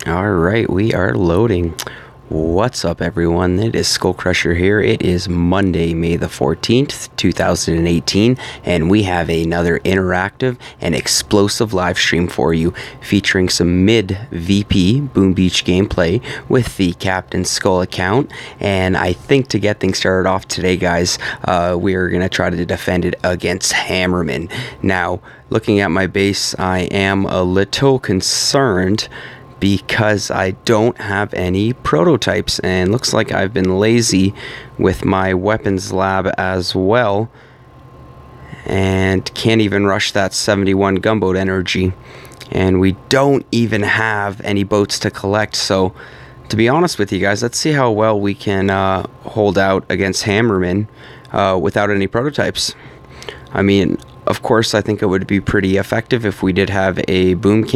Alright, we are loading. What's up, everyone? It is SkullCrusher here. It is Monday, May the 14th, 2018, and we have another interactive and explosive live stream for you, featuring some mid-VP Boom Beach gameplay with the Cpt.Skull account. And I think to get things started off today, guys, we are going to try to defend it against Hammerman. Now, looking at my base, I am a little concerned because I don't have any prototypes, and looks like I've been lazy with my weapons lab as well, and can't even rush that 71 gunboat energy, and we don't even have any boats to collect. So to be honest with you guys, let's see how well we can hold out against Hammerman without any prototypes. I mean, of course, I think it would be pretty effective if we did have a boom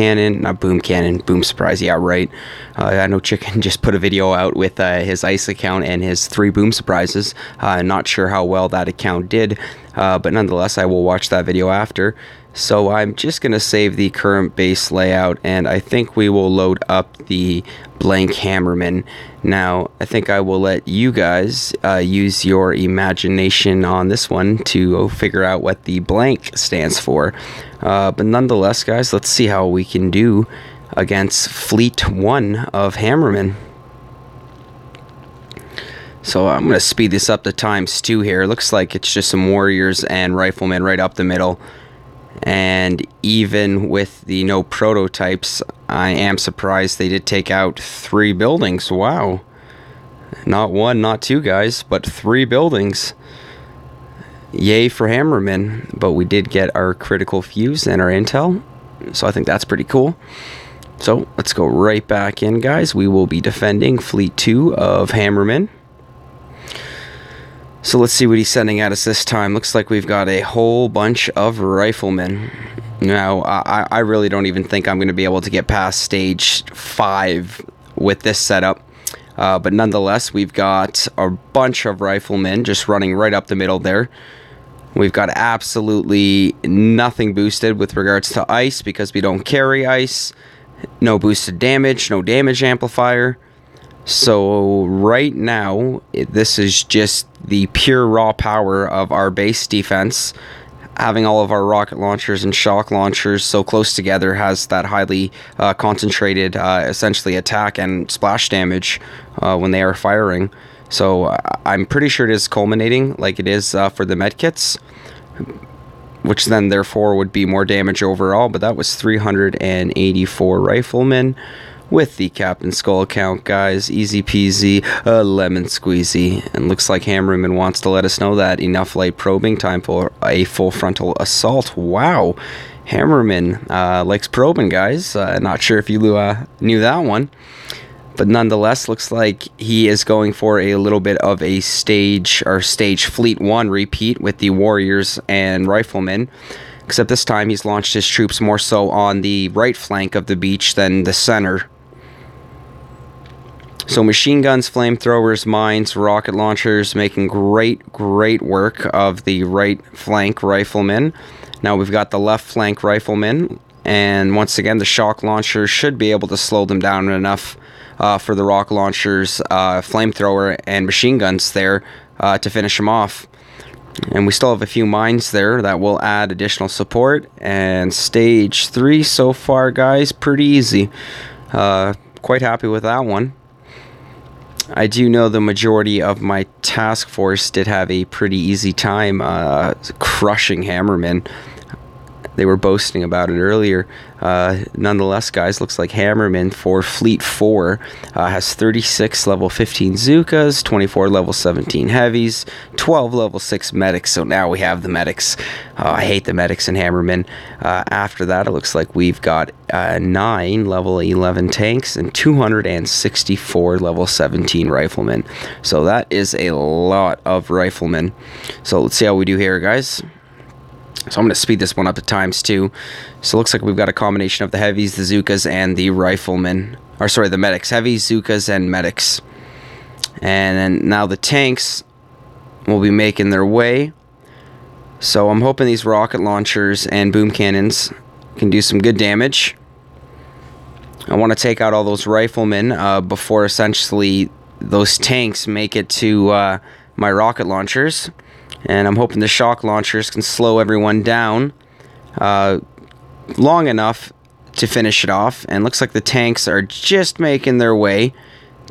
surprise. Yeah, right. I know Chicken just put a video out with his ice account and his 3 boom surprises. Not sure how well that account did, but nonetheless, I will watch that video after. So I'm just going to save the current base layout, and I think we will load up the blank Hammerman. Now, I think I will let you guys use your imagination on this one to figure out what the blank stands for. But nonetheless, guys, let's see how we can do against Fleet 1 of Hammerman. So I'm going to speed this up to ×2 here. Looks like it's just some warriors and riflemen right up the middle. And even with the no prototypes, I am surprised they did take out 3 buildings. Wow. Not 1, not 2, guys, but 3 buildings. Yay for Hammerman. But we did get our critical fuse and our intel, so I think that's pretty cool. So let's go right back in, guys. We will be defending Fleet 2 of Hammerman. So let's see what he's sending at us this time. Looks like we've got a whole bunch of riflemen. Now, I really don't even think I'm going to be able to get past stage 5 with this setup. But nonetheless, we've got a bunch of riflemen just running right up the middle there. We've got absolutely nothing boosted with regards to ice because we don't carry ice. No boosted damage, no damage amplifier. So right now, this is just the pure raw power of our base defense. Having all of our rocket launchers and shock launchers so close together has that highly concentrated, essentially attack and splash damage when they are firing. So I'm pretty sure it is culminating like it is for the medkits, which then therefore would be more damage overall. But that was 384 riflemen with the Cpt.Skull account, guys. Easy peasy, lemon squeezy. And looks like Hammerman wants to let us know that enough light probing, time for a full frontal assault. Wow, Hammerman likes probing, guys. Not sure if you knew that one. But nonetheless, looks like he is going for a little bit of a stage Fleet 1 repeat with the warriors and riflemen. Except this time he's launched his troops more so on the right flank of the beach than the center. So machine guns, flamethrowers, mines, rocket launchers making great work of the right flank riflemen. Now we've got the left flank riflemen, and once again the shock launchers should be able to slow them down enough for the rocket launchers, flamethrower, and machine guns there to finish them off. And we still have a few mines there that will add additional support. And stage 3 so far, guys, pretty easy. Quite happy with that one. I do know the majority of my task force did have a pretty easy time crushing Hammerman. They were boasting about it earlier. Nonetheless, guys, looks like Hammerman for Fleet 4 has 36 level 15 Zookas, 24 level 17 heavies, 12 level 6 medics. So now we have the medics. I hate the medics in Hammerman. After that, it looks like we've got 9 level 11 tanks and 264 level 17 riflemen. So that is a lot of riflemen. So let's see how we do here, guys. So I'm going to speed this one up to ×2. So it looks like we've got a combination of the heavies, the Zookas, and the riflemen. Or sorry, the medics. Heavies, Zookas, and medics. And then now the tanks will be making their way. So I'm hoping these rocket launchers and boom cannons can do some good damage. I want to take out all those riflemen before essentially those tanks make it to my rocket launchers. And I'm hoping the shock launchers can slow everyone down long enough to finish it off. And looks like the tanks are just making their way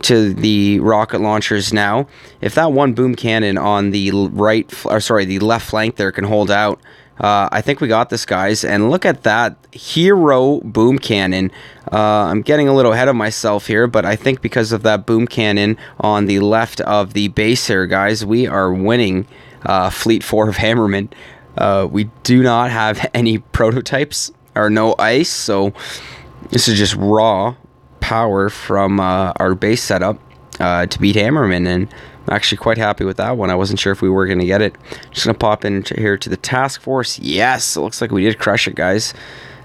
to the rocket launchers now. If that one boom cannon on the the left flank there can hold out, I think we got this, guys. And look at that hero boom cannon. I'm getting a little ahead of myself here, but I think because of that boom cannon on the left of the base here, guys, we are winning Fleet 4 of Hammerman. We do not have any prototypes or no ice, so this is just raw power from our base setup to beat Hammerman, and I'm actually quite happy with that one. I wasn't sure if we were going to get it. Just going to pop in here to the task force. Yes, it looks like we did crush it, guys.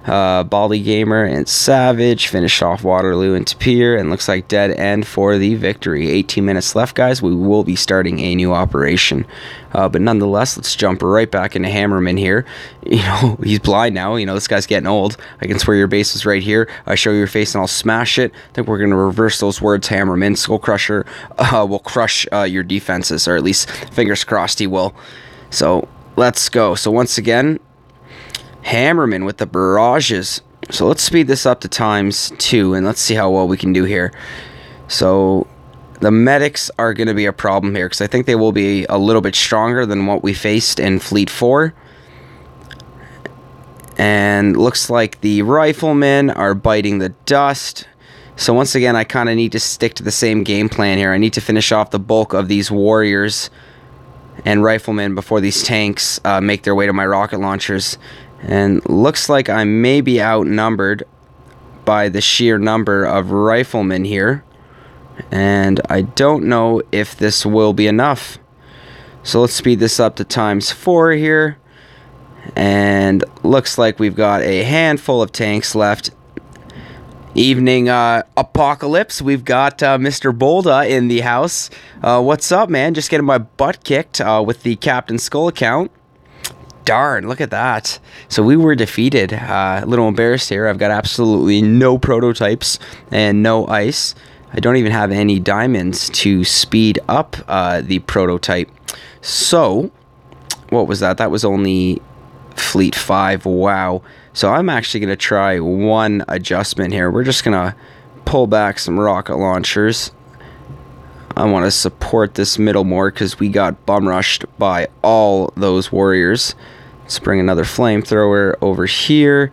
Baldy Gamer and Savage finished off Waterloo and Tapir, and looks like dead end for the victory. 18 minutes left, guys. We will be starting a new operation, but nonetheless, let's jump right back into Hammerman here. You know, he's blind now. You know, this guy's getting old. I can swear your base is right here. I show your face and I'll smash it. I think we're going to reverse those words. Hammerman, SkullCrusher will crush your defenses, or at least fingers crossed he will. So let's go. So once again, Hammerman with the barrages. So let's speed this up to ×2 and let's see how well we can do here. So the medics are going to be a problem here because I think they will be a little bit stronger than what we faced in Fleet 4. And looks like the riflemen are biting the dust. So once again, I kind of need to stick to the same game plan here. I need to finish off the bulk of these warriors and riflemen before these tanks make their way to my rocket launchers. And looks like I may be outnumbered by the sheer number of riflemen here. And I don't know if this will be enough. So let's speed this up to ×4 here. And looks like we've got a handful of tanks left. Evening Apocalypse. We've got Mr. Bolda in the house. What's up, man? Just getting my butt kicked with the Cpt.Skull account. Darn, look at that. So we were defeated. A little embarrassed here. I've got absolutely no prototypes and no ice. I don't even have any diamonds to speed up the prototype. So, what was that? That was only Fleet 5. Wow. So I'm actually going to try one adjustment here. We're just going to pull back some rocket launchers. I want to support this middle more because we got bum rushed by all those warriors. Let's bring another flamethrower over here.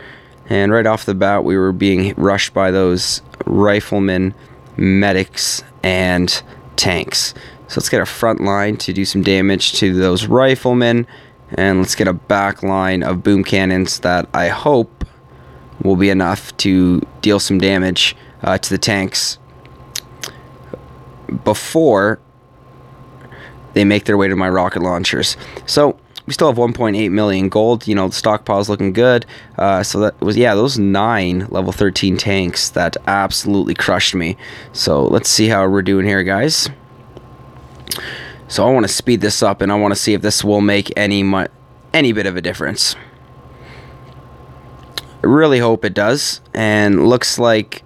And right off the bat, we were being rushed by those riflemen, medics, and tanks. So let's get a front line to do some damage to those riflemen. And let's get a back line of boom cannons that I hope will be enough to deal some damage to the tanks before they make their way to my rocket launchers. So we still have 1.8 million gold. You know, the stockpile's looking good. So that was, yeah, those 9 level 13 tanks that absolutely crushed me. So let's see how we're doing here, guys. So I want to speed this up, and I want to see if this will make any bit of a difference. I really hope it does. And looks like,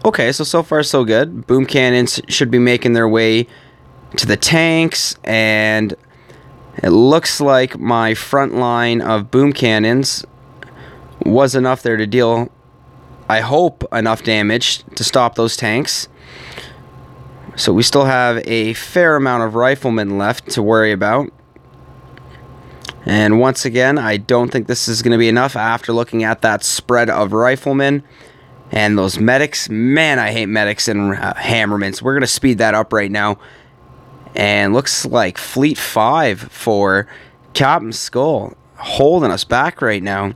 okay, so far so good. Boom cannons should be making their way to the tanks, and it looks like my front line of boom cannons was enough there to deal, I hope, enough damage to stop those tanks. So we still have a fair amount of riflemen left to worry about. And once again, I don't think this is going to be enough after looking at that spread of riflemen. And those medics, man, I hate medics and Hammermen. So we're going to speed that up right now. And looks like Fleet 5 for Cpt.Skull holding us back right now.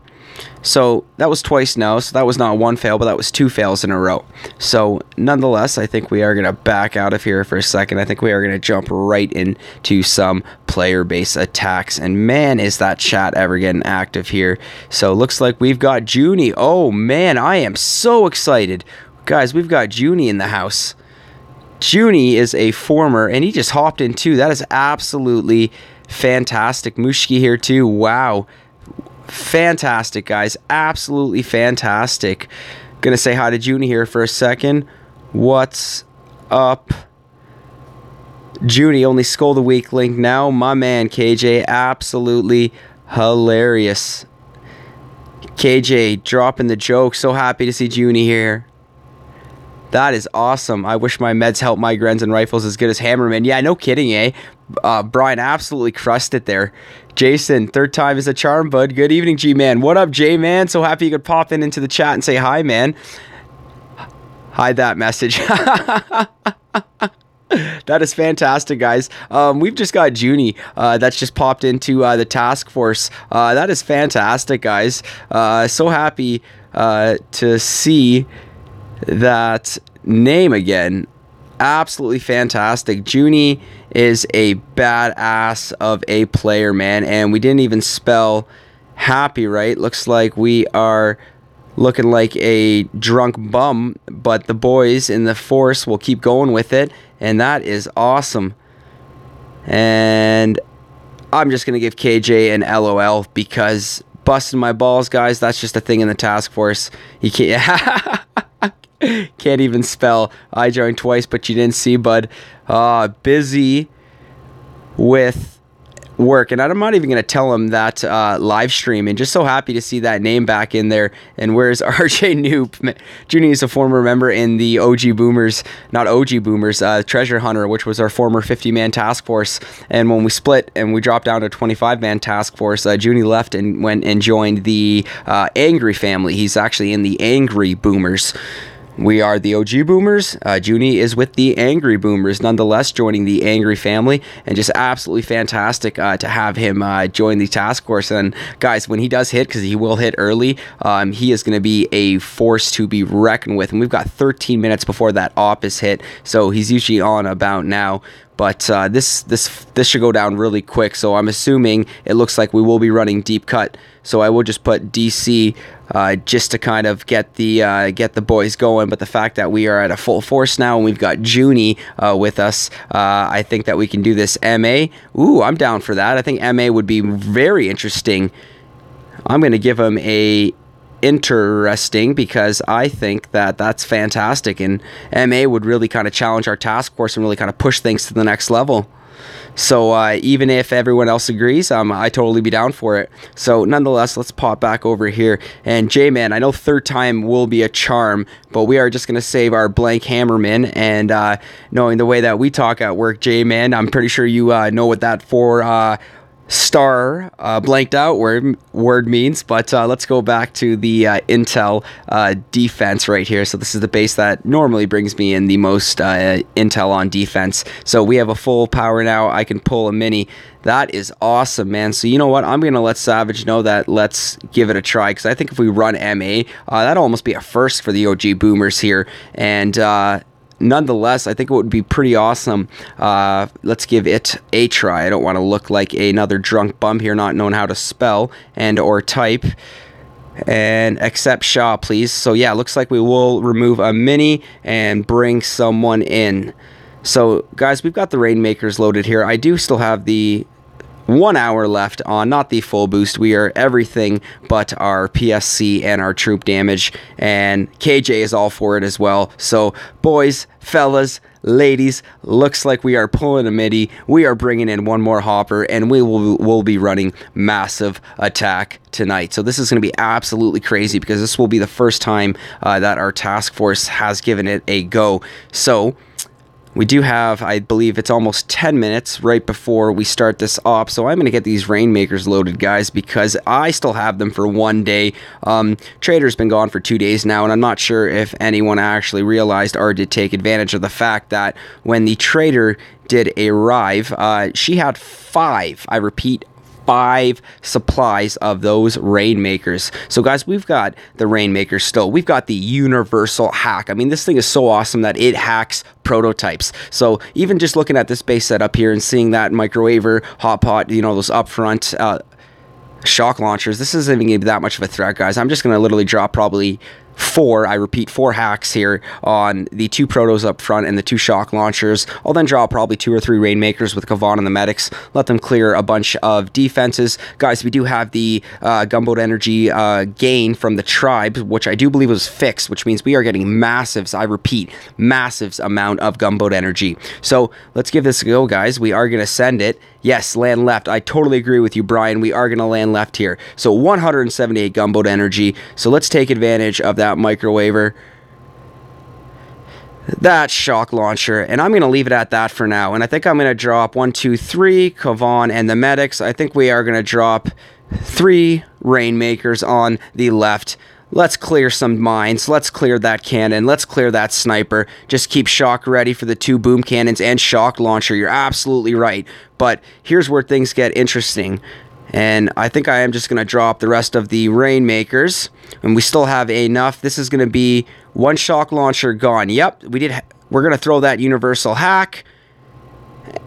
So that was twice now. So that was not one fail, but that was 2 fails in a row. So nonetheless, I think we are going to back out of here for a second. I think we are going to jump right into some player base attacks. And man, is that chat ever getting active here. So looks like we've got Junie. Oh man, I am so excited. Guys, we've got Junie in the house. Junie is a former, and he just hopped in too. That is absolutely fantastic. Mushki here too. Wow. Fantastic, guys. Absolutely fantastic. Gonna say hi to Junie here for a second. What's up? Junie, only Skull the Week link now. My man, KJ, absolutely hilarious. KJ dropping the joke. So happy to see Junie here. That is awesome. I wish my meds help migraines and rifles as good as Hammerman. Yeah, no kidding, eh? Brian absolutely crushed it there. Jason, third time is a charm, bud. Good evening, G-Man. What up, J-Man? So happy you could pop into the chat and say hi, man. Hide that message. That is fantastic, guys. We've just got Junie that's just popped into the task force. That is fantastic, guys. So happy to see that name again. Absolutely fantastic. Junie is a badass of a player, man. And we didn't even spell happy right. Looks like we are looking like a drunk bum, but the boys in the force will keep going with it, and that is awesome. And I'm just gonna give KJ an LOL because busting my balls, guys. That's just a thing in the task force. You can't. Can't even spell. I joined twice, but you didn't see, bud. Busy with work, and I'm not even going to tell him that live stream, and just so happy to see that name back in there. And where's RJ Noob? Junie is a former member in the OG Boomers, not OG Boomers, Treasure Hunter, which was our former 50-man task force. And when we split and we dropped down to 25-man task force, Junie left and went and joined the Angry family. He's actually in the Angry Boomers. We are the OG Boomers. Junie is with the Angry Boomers, nonetheless, joining the Angry family, and just absolutely fantastic to have him join the task force. And guys, when he does hit, because he will hit early, he is going to be a force to be reckoned with. And we've got 13 minutes before that op is hit, so he's usually on about now. But this should go down really quick, so I'm assuming it looks like we will be running deep cut. So I will just put DC just to kind of get the boys going. But the fact that we are at a full force now and we've got Junie with us, I think that we can do this MA. Ooh, I'm down for that. I think MA would be very interesting. I'm going to give him a interesting because I think that that's fantastic, and MA would really kind of challenge our task force and really kind of push things to the next level. So even if everyone else agrees, I totally be down for it. So nonetheless, let's pop back over here. And J-Man, I know third time will be a charm, but we are just going to save our blank Hammerman. And knowing the way that we talk at work, J-Man, I'm pretty sure you know what that star blanked out word means. But let's go back to the intel defense right here. So this is the base that normally brings me in the most intel on defense. So we have a full power now. I can pull a mini. That is awesome, man. So you know what, I'm gonna let Savage know that let's give it a try, because I think if we run MA, that'll almost be a first for the OG Boomers here. And nonetheless, I think it would be pretty awesome. Let's give it a try. I don't want to look like another drunk bum here, not knowing how to spell and or type. And accept Shaw, please. So yeah, looks like we will remove a mini and bring someone in. So guys, we've got the rainmakers loaded here. I do still have the 1 hour left on, not the full boost. We are everything but our PSC and our troop damage, and KJ is all for it as well. So boys, fellas, ladies, looks like we are pulling a midi. We are bringing in one more hopper, and we'll be running massive attack tonight. So this is going to be absolutely crazy, because this will be the first time that our task force has given it a go. So we do have, I believe it's almost 10 minutes right before we start this op, so I'm going to get these rainmakers loaded, guys, because I still have them for 1 day. Trader's been gone for 2 days now, and I'm not sure if anyone actually realized or did take advantage of the fact that when the trader did arrive, she had 5, I repeat, 5 supplies of those rainmakers. So guys, we've got the rainmakers still. We've got the universal hack. I mean, this thing is so awesome that it hacks prototypes. So even just looking at this base setup here and seeing that microwaver, hot pot, you know, those upfront shock launchers, this isn't even going to be that much of a threat, guys. I'm just going to literally drop probably 4, I repeat, 4 hacks here on the 2 protos up front and the 2 shock launchers. I'll then draw probably 2 or 3 rainmakers with Kavan and the medics, let them clear a bunch of defenses. Guys, we do have the gunboat energy gain from the tribe, which I do believe was fixed, which means we are getting massives, I repeat, massives amount of gunboat energy. So let's give this a go, guys. We are going to send it. Yes, land left. I totally agree with you, Brian. We are going to land left here. So 178 gunboat energy. So let's take advantage of that microwaver, that shock launcher, and I'm going to leave it at that for now. And I think I'm going to drop 1, 2, 3, Kavan and the medics. I think we are going to drop 3 rainmakers on the left. Let's clear some mines. Let's clear that cannon. Let's clear that sniper. Just keep shock ready for the 2 boom cannons and shock launcher. You're absolutely right. But here's where things get interesting. And I think I am just going to drop the rest of the rainmakers. And we still have enough. This is going to be 1 shock launcher gone. Yep, we're going to throw that universal hack.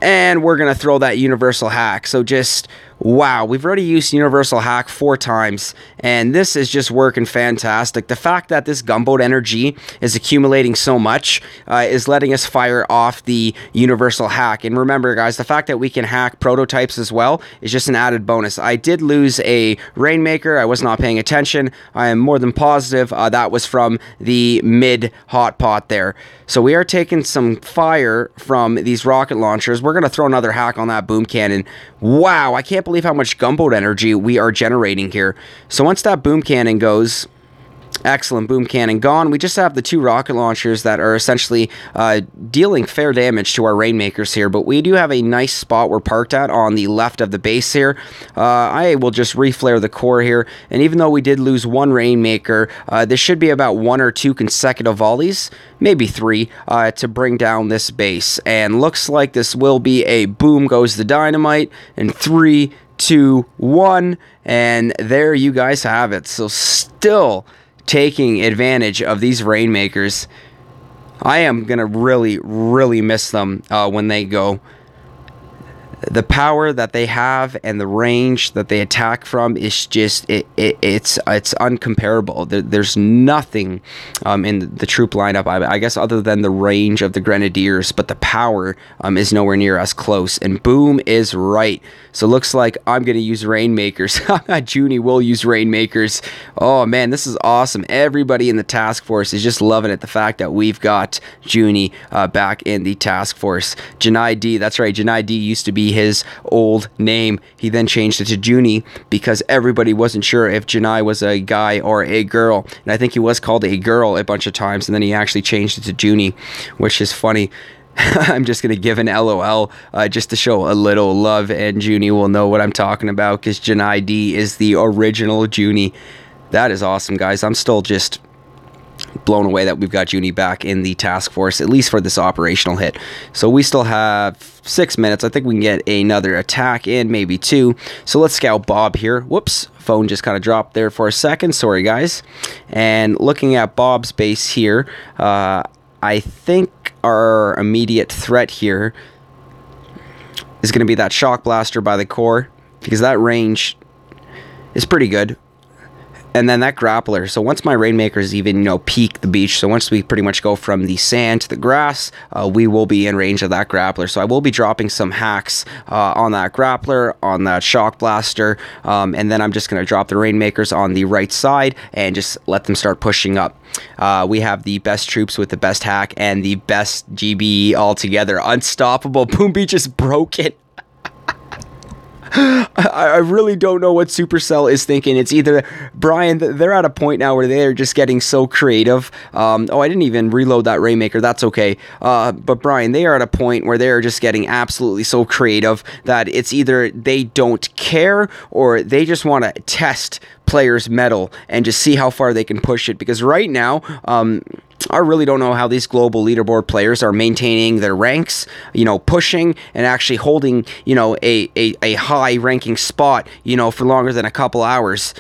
And we're going to throw that universal hack. So just, wow, we've already used universal hack 4 times, and this is just working fantastic. The fact that this gunboat energy is accumulating so much is letting us fire off the universal hack. And remember, guys, the fact that we can hack prototypes as well is just an added bonus. I did lose a rainmaker. I was not paying attention. I am more than positive that was from the mid hot pot there. So we are taking some fire from these rocket launchers. We're going to throw another hack on that boom cannon. Wow, I can't believe how much gunboat energy we are generating here. So once that boom cannon goes, excellent, boom cannon gone. We just have the 2 rocket launchers that are essentially dealing fair damage to our rainmakers here, but we do have a nice spot we're parked at on the left of the base here. I will just reflare the core here, and even though we did lose 1 rainmaker, this should be about 1 or 2 consecutive volleys, maybe 3, to bring down this base. And looks like this will be a boom goes the dynamite, and 3, 2, 1, and there you guys have it. So still taking advantage of these rainmakers. I am gonna really miss them when they go. The power that they have and the range that they attack from is just it's uncomparable. There's nothing in the troop lineup, I guess, other than the range of the grenadiers, but the power is nowhere near as close. And boom is right. So looks like I'm gonna use rainmakers. Junie will use rainmakers. Oh man, this is awesome. Everybody in the task force is just loving it. The fact that we've got Junie back in the task force. Janai D, that's right. Janai D used to be his old name. He then changed it to Junie because everybody wasn't sure if Janai was a guy or a girl, and I think he was called a girl a bunch of times, and then he actually changed it to Junie, which is funny. I'm just gonna give an LOL just to show a little love, and Junie will know what I'm talking about because Janai D is the original Junie. That is awesome, guys. I'm still just blown away that we've got Junie back in the task force, at least for this operational hit. So we still have 6 minutes. I think we can get another attack in, maybe 2. So let's scout Bob here. Whoops, phone just kind of dropped there for a second. Sorry, guys. And looking at Bob's base here, I think our immediate threat here is going to be that shock blaster by the core, because that range is pretty good. And then that grappler. So once my rainmakers even, peak the beach, so once we pretty much go from the sand to the grass, we will be in range of that grappler. So I will be dropping some hacks on that grappler, on that shock blaster, and then I'm just going to drop the rainmakers on the right side and just let them start pushing up. We have the best troops with the best hack and the best GBE altogether. Unstoppable. Boom Beach is broken. I really don't know what Supercell is thinking. It's either, Brian, they're at a point now where they're just getting so creative. Oh, I didn't even reload that Rainmaker. That's okay. But Brian, they are at a point where they're just getting absolutely so creative that it's either they don't care or they just want to test players' mettle and just see how far they can push it. Because right now, I really don't know how these global leaderboard players are maintaining their ranks, pushing and actually holding, a high ranking spot, for longer than a couple hours.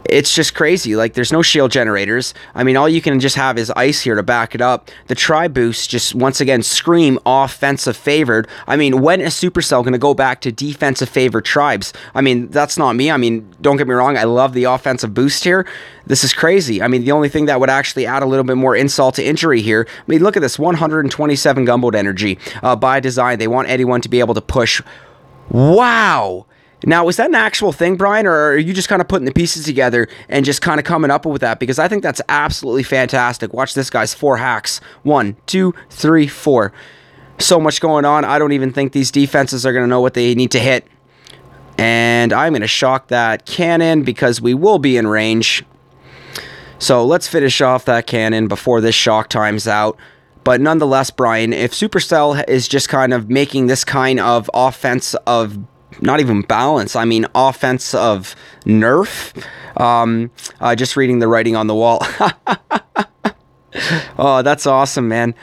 it's just crazy. Like, there's no shield generators. I mean, all you can just have is ice here to back it up. The tri-boosts just, once again, scream offensive favored. I mean, when is Supercell going to go back to defensive favored tribes? I mean, that's not me. I mean, don't get me wrong. I love the offensive boost here. This is crazy. I mean, the only thing that would actually add a little bit more insult to injury here, I mean, look at this, 127 gunboat energy. By design, they want anyone to be able to push. Wow! Now, is that an actual thing, Brian, or are you just kind of putting the pieces together and just kind of coming up with that? Because I think that's absolutely fantastic. Watch this, guys. 4 hacks. 1, 2, 3, 4. So much going on. I don't even think these defenses are going to know what they need to hit. And I'm going to shock that cannon because we will be in range. So let's finish off that cannon before this shock time's out. But nonetheless, Brian, if Supercell is just kind of making this kind of offense of not even balance, I mean offense of nerf, just reading the writing on the wall. Oh, that's awesome, man.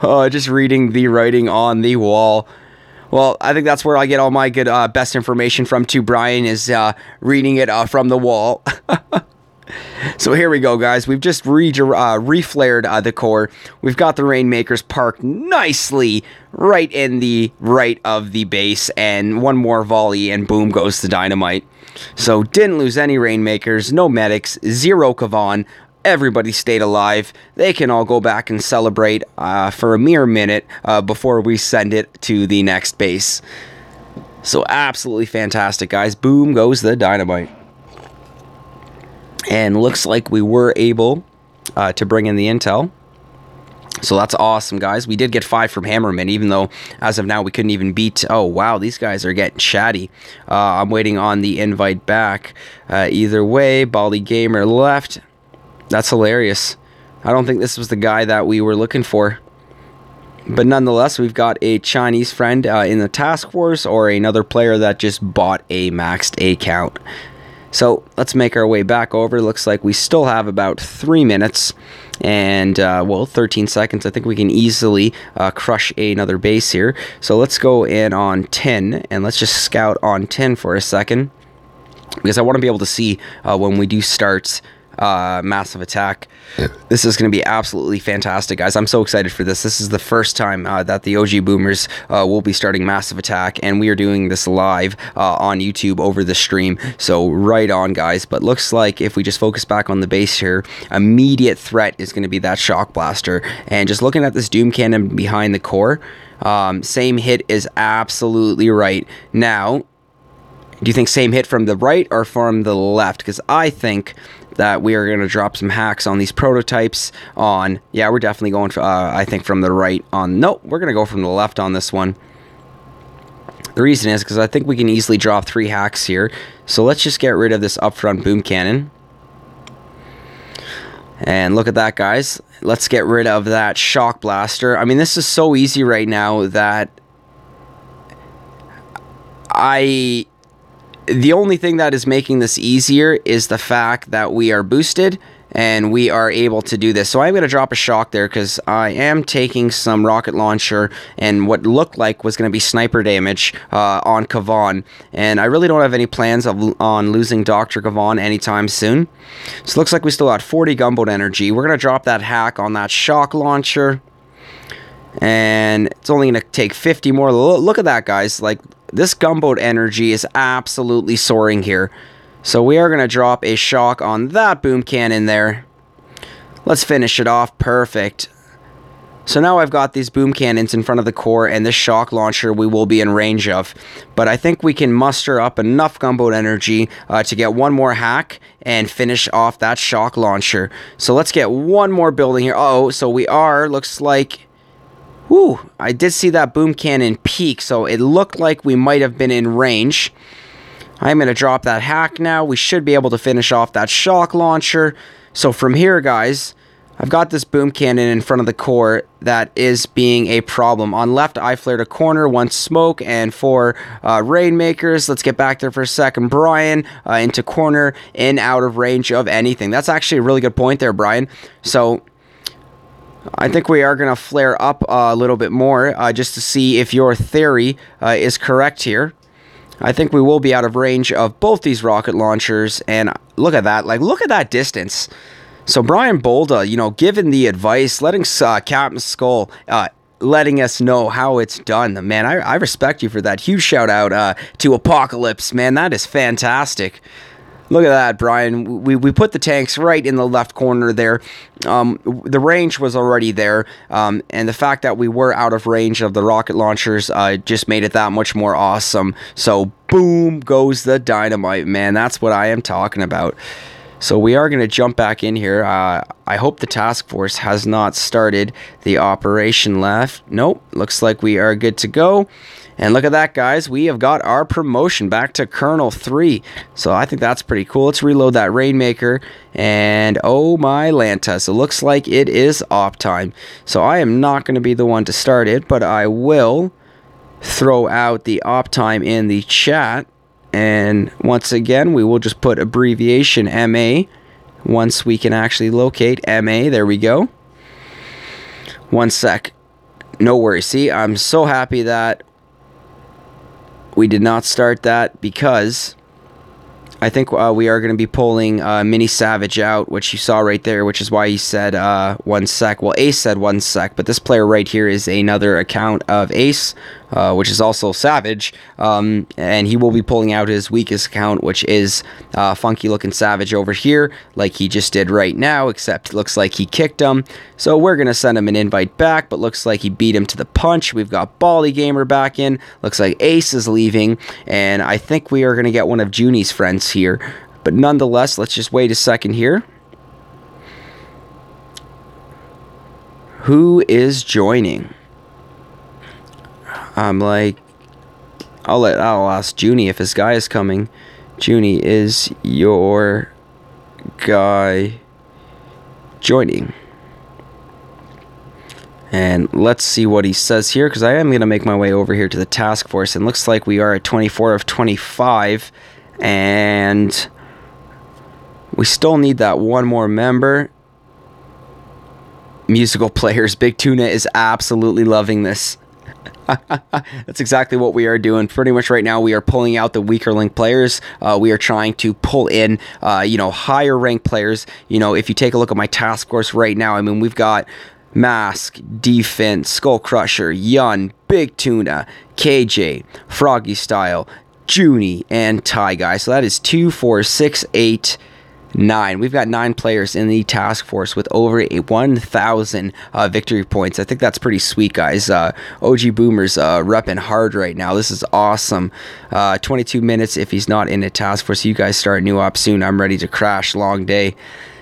Oh, just reading the writing on the wall. Well, I think that's where I get all my good best information from too, Brian, is reading it from the wall. So here we go, guys. We've just reflared the core. We've got the rainmakers parked nicely right in the right of the base, and one more volley and boom goes the dynamite. So didn't lose any rainmakers, no medics, 0 Kavan. Everybody stayed alive. They can all go back and celebrate for a mere minute before we send it to the next base. So absolutely fantastic, guys. Boom goes the dynamite. And looks like we were able to bring in the intel. So that's awesome, guys. We did get 5 from Hammerman, even though as of now we couldn't even beat... Oh, wow, these guys are getting chatty. I'm waiting on the invite back. Either way, Bali Gamer left. That's hilarious. I don't think this was the guy that we were looking for. But nonetheless, we've got a Chinese friend in the task force, or another player that just bought a maxed account. So let's make our way back over. Looks like we still have about 3 minutes and, well, 13 seconds. I think we can easily crush another base here. So let's go in on 10, and let's just scout on 10 for a second, because I want to be able to see when we do start massive attack. This is going to be absolutely fantastic, guys. I'm so excited for this. This is the first time that the OG Boomers will be starting massive attack, and we are doing this live on YouTube over the stream. So right on, guys. But looks like if we just focus back on the base here, immediate threat is going to be that shock blaster. And just looking at this doom cannon behind the core, same hit is absolutely right. Now, do you think same hit from the right or from the left? Because I think that we are going to drop some hacks on these prototypes on... Yeah, we're definitely going, for, I think, from the right on... Nope, we're going to go from the left on this one. The reason is because I think we can easily drop 3 hacks here. So let's just get rid of this upfront boom cannon. And look at that, guys. Let's get rid of that shock blaster. I mean, this is so easy right now that the only thing that is making this easier is the fact that we are boosted and we are able to do this. So I'm going to drop a shock there because I am taking some rocket launcher and what looked like was going to be sniper damage on Kavan. And I really don't have any plans on losing Dr. Kavan anytime soon. So it looks like we still got 40 gunboat energy. We're going to drop that hack on that shock launcher. And it's only going to take 50 more. Look at that, guys. Like, this gunboat energy is absolutely soaring here. So we are going to drop a shock on that boom cannon there. Let's finish it off. Perfect. So now I've got these boom cannons in front of the core, and this shock launcher we will be in range of. But I think we can muster up enough gunboat energy to get one more hack and finish off that shock launcher. So let's get one more building here. Oh, so we are, looks like... Whew, I did see that boom cannon peak, so it looked like we might have been in range. I'm going to drop that hack now. We should be able to finish off that shock launcher. So from here, guys, I've got this boom cannon in front of the core that is being a problem. On left, I flared a corner, 1 smoke, and 4 rainmakers. Let's get back there for a second. Brian into corner, in out of range of anything. That's actually a really good point there, Brian. So I think we are going to flare up a little bit more just to see if your theory is correct here. I think we will be out of range of both these rocket launchers. And look at that. Like, look at that distance. So Brian Bolda, you know, giving the advice, letting Cpt.Skull letting us know how it's done. Man, I respect you for that. Huge shout out to Apocalypse, man. That is fantastic. Look at that, Brian. We put the tanks right in the left corner there. The range was already there, and the fact that we were out of range of the rocket launchers just made it that much more awesome. So, boom goes the dynamite, man. That's what I am talking about. So we are going to jump back in here. I hope the task force has not started the operation left. Nope, looks like we are good to go. And look at that, guys. We have got our promotion back to Colonel 3. So I think that's pretty cool. Let's reload that Rainmaker. And oh my Lanta. So it looks like it is op time. So I am not going to be the one to start it, but I will throw out the op time in the chat. And once again, we will just put abbreviation MA once we can actually locate MA. There we go. One sec. No worries. See, I'm so happy that we did not start that, because I think we are going to be pulling Mini Savage out, which you saw right there, which is why he said 1 sec. Well, Ace said 1 sec, but this player right here is another account of Ace, which is also Savage, and he will be pulling out his weakest account, which is Funky Looking Savage over here, like he just did right now, except it looks like he kicked him. So we're going to send him an invite back, but looks like he beat him to the punch. We've got Bally Gamer back in. Looks like Ace is leaving, and I think we are going to get one of Junie's friends here. But nonetheless, let's just wait a second here. Who is joining? I'm like, I'll ask Junie if his guy is coming. Junie, is your guy joining? And let's see what he says here, because I am going to make my way over here to the task force. And looks like we are at 24 of 25. And we still need that one more member. Musical players. Big Tuna is absolutely loving this. That's exactly what we are doing. Pretty much right now we are pulling out the weaker link players. We are trying to pull in, higher ranked players. You know, if you take a look at my task force right now, I mean, we've got Mask, Defense, SkullCrusher, Yun, Big Tuna, KJ, Froggy Style, Junie, and Ty Guy. So that is 2, 4, 6, 8, 9. We've got 9 players in the task force with over 1,000 victory points. I think that's pretty sweet, guys. OG Boomer's repping hard right now. This is awesome. 22 minutes if he's not in a task force. You guys start new op soon. I'm ready to crash. Long day.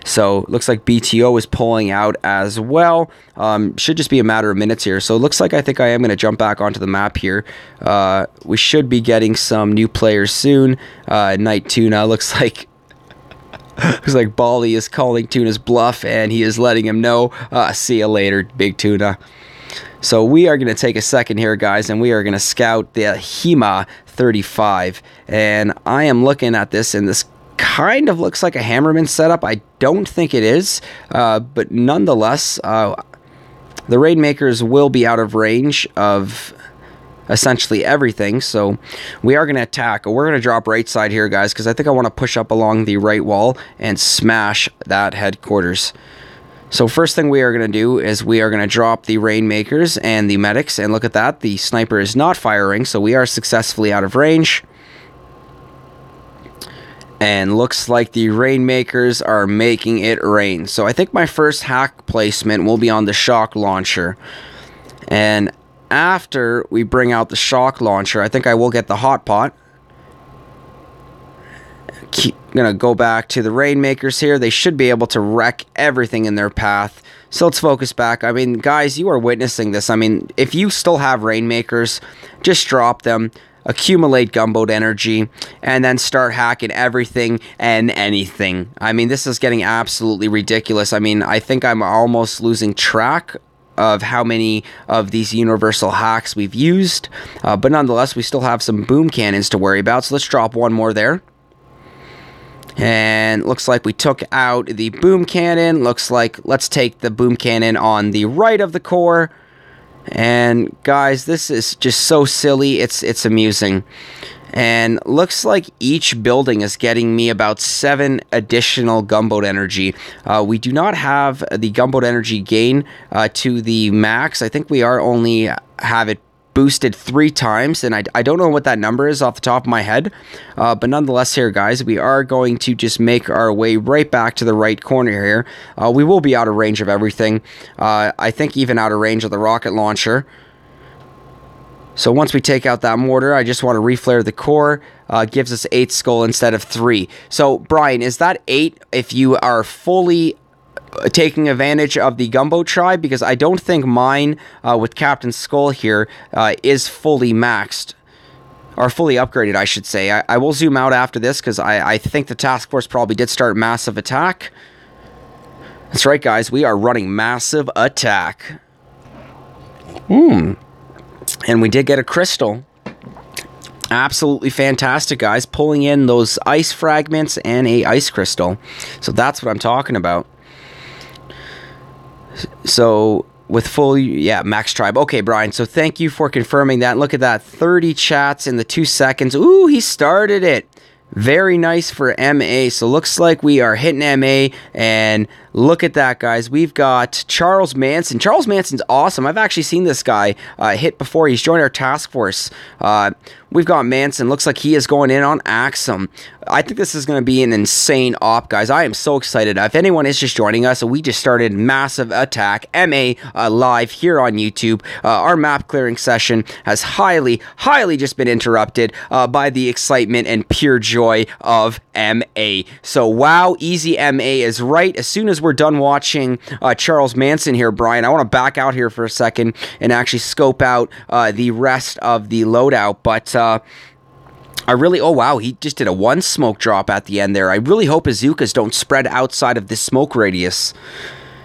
So looks like BTO is pulling out as well. Should just be a matter of minutes here. So it looks like I think I am going to jump back onto the map here. We should be getting some new players soon. Night Tuna looks like Bally is calling Tuna's bluff, and he is letting him know. See you later, Big Tuna. So we are going to take a second here, guys, and we are going to scout the HEMA 35. And I am looking at this, and this kind of looks like a Hammerman setup. I don't think it is, but nonetheless, the rainmakers will be out of range of essentially everything, so we are going to attack. We're going to drop right side here, guys, because I think I want to push up along the right wall and smash that headquarters. So first thing we are going to do is we are going to drop the rainmakers and the medics, and look at that, the sniper is not firing, so we are successfully out of range. And looks like the rainmakers are making it rain. So I think my first hack placement will be on the shock launcher. And after we bring out the shock launcher, I think I will get the hot pot. Gonna go back to the rainmakers here. They should be able to wreck everything in their path. So let's focus back. I mean, guys, you are witnessing this. I mean, if you still have rainmakers, just drop them. Accumulate gunboat energy, and then start hacking everything and anything. I mean, this is getting absolutely ridiculous. I mean, I think I'm almost losing track of how many of these universal hacks we've used, but nonetheless, we still have some boom cannons to worry about, so let's drop one more there. And looks like we took out the boom cannon. Looks like let's take the boom cannon on the right of the core. And guys, this is just so silly, it's amusing. And looks like each building is getting me about 7 additional gunboat energy. We do not have the gunboat energy gain to the max. I think we are only have it boosted 3 times, and I don't know what that number is off the top of my head, but nonetheless here, guys, we are going to just make our way right back to the right corner here. We will be out of range of everything. I think even out of range of the rocket launcher. So once we take out that mortar, I just want to reflare the core. Gives us 8 skull instead of 3. So, Brian, is that 8 if you are fully taking advantage of the gunboat tribe? Because I don't think mine with Captain Skull here is fully maxed. Or fully upgraded, I should say. I will zoom out after this because I think the task force probably did start massive attack. That's right, guys. We are running massive attack. And we did get a crystal. Absolutely fantastic, guys. Pulling in those ice fragments and a ice crystal. So that's what I'm talking about. So with full, yeah, max tribe. Okay, Brian, so thank you for confirming that. Look at that, 30 chats in the 2 seconds. Ooh, he started it. Very nice for MA. So looks like we are hitting MA, and look at that, guys. We've got Charles Manson. Charles Manson's awesome. I've actually seen this guy hit before. He's joined our task force. We've got Manson. Looks like he is going in on Axum. I think this is going to be an insane op, guys. I am so excited. If anyone is just joining us, we just started massive attack MA live here on YouTube. Our map clearing session has highly just been interrupted by the excitement and pure joy of MA. So wow, easy MA is right. As soon as we're done watching Charles Manson here, Brian, I want to back out here for a second and actually scope out the rest of the loadout. But I really, oh wow, he just did a 1 smoke drop at the end there. I really hope bazookas don't spread outside of this smoke radius.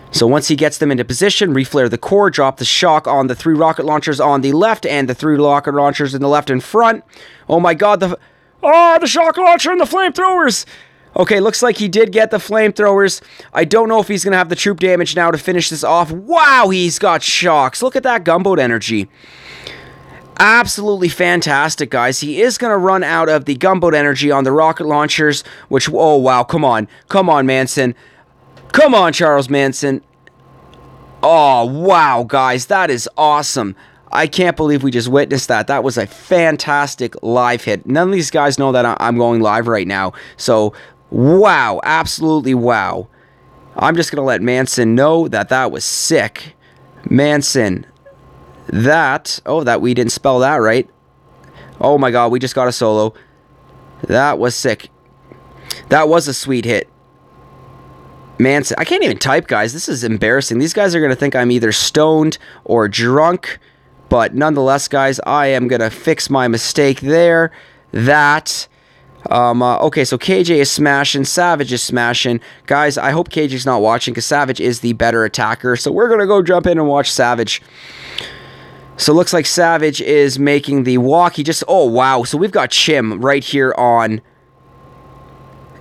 So once he gets them into position, reflare the core, drop the shock on the 3 rocket launchers on the left and the 3 rocket launchers in the left and front. Oh my god, the shock launcher and the flamethrowers! Okay, looks like he did get the flamethrowers. I don't know if he's going to have the troop damage now to finish this off. Wow, he's got shocks. Look at that gunboat energy. Absolutely fantastic, guys. He is going to run out of the gunboat energy on the rocket launchers, which, oh, wow, come on. Come on, Manson. Come on, Charles Manson. Oh, wow, guys, that is awesome. I can't believe we just witnessed that. That was a fantastic live hit. None of these guys know that I'm going live right now. So, wow, absolutely wow. I'm just going to let Manson know that that was sick. Manson, that we didn't spell that right. Oh my god, we just got a solo. That was sick. That was a sweet hit. Manson, I can't even type, guys. This is embarrassing. These guys are going to think I'm either stoned or drunk. But nonetheless, guys, I am going to fix my mistake there. That. Okay, so KJ is smashing. Savage is smashing. Guys, I hope KJ's not watching because Savage is the better attacker. So we're going to go jump in and watch Savage. So looks like Savage is making the walk. He just, oh, wow. So we've got Chim right here on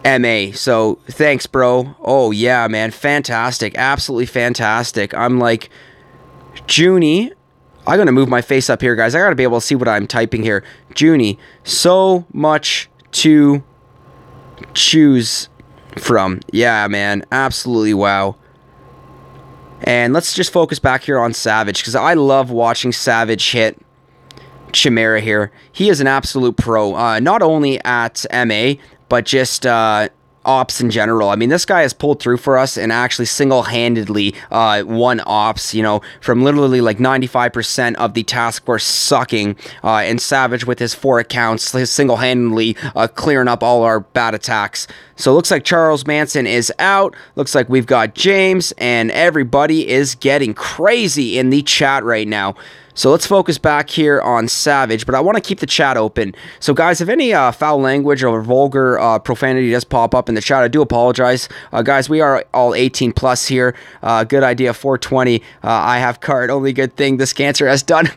MA. So thanks, bro. Oh, yeah, man. Fantastic. Absolutely fantastic. I'm like, Junie. I'm going to move my face up here, guys. I got to be able to see what I'm typing here. Junie. So much to choose from. Yeah, man. Absolutely wow. And let's just focus back here on Savage, because I love watching Savage hit Chimera here. He is an absolute pro, not only at MA, but just ops in general. I mean, this guy has pulled through for us and actually single-handedly won ops, you know, from literally like 95% of the task force sucking, and Savage with his 4 accounts, his single-handedly clearing up all our bad attacks. So it looks like Charles Manson is out. Looks like we've got James, and everybody is getting crazy in the chat right now. So let's focus back here on Savage, but I want to keep the chat open. So guys, if any foul language or vulgar profanity does pop up in the chat, I do apologize. Guys, we are all 18 plus here. Good idea, 420. I have card. Only good thing this cancer has done.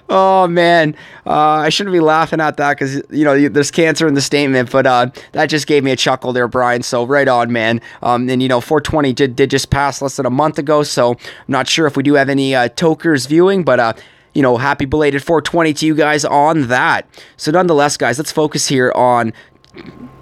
Oh, man. I shouldn't be laughing at that because, you know, there's cancer in the statement, but that just gave me a chuckle there, Brian. So right on, man. And, you know, 420 did just pass less than a month ago, so I'm not sure if we do have any tokers viewing, but you know, happy belated 420 to you guys on that. So nonetheless, guys, let's focus here on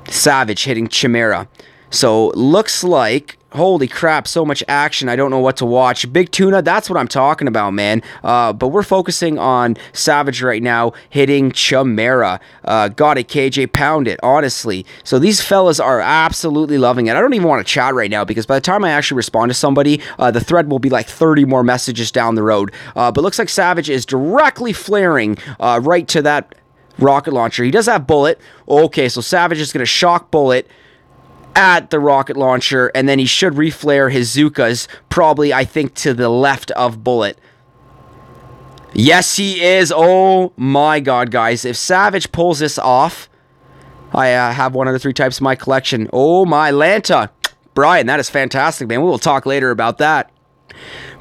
Savage hitting Chimera. So looks like, holy crap, so much action. I don't know what to watch. Big Tuna, that's what I'm talking about, man. But we're focusing on Savage right now hitting Chimera. Got it, KJ, pound it, honestly. So these fellas are absolutely loving it. I don't even want to chat right now because by the time I actually respond to somebody, the thread will be like 30 more messages down the road. But looks like Savage is directly flaring right to that rocket launcher. He does have bullet. Okay, so Savage is going to shock bullet at the rocket launcher, and then he should reflare his Zookas, probably, I think, to the left of bullet. Yes, he is. Oh my god, guys. If Savage pulls this off, I have one of the 3 types in my collection. Oh my Lanta. Brian, that is fantastic, man. We will talk later about that.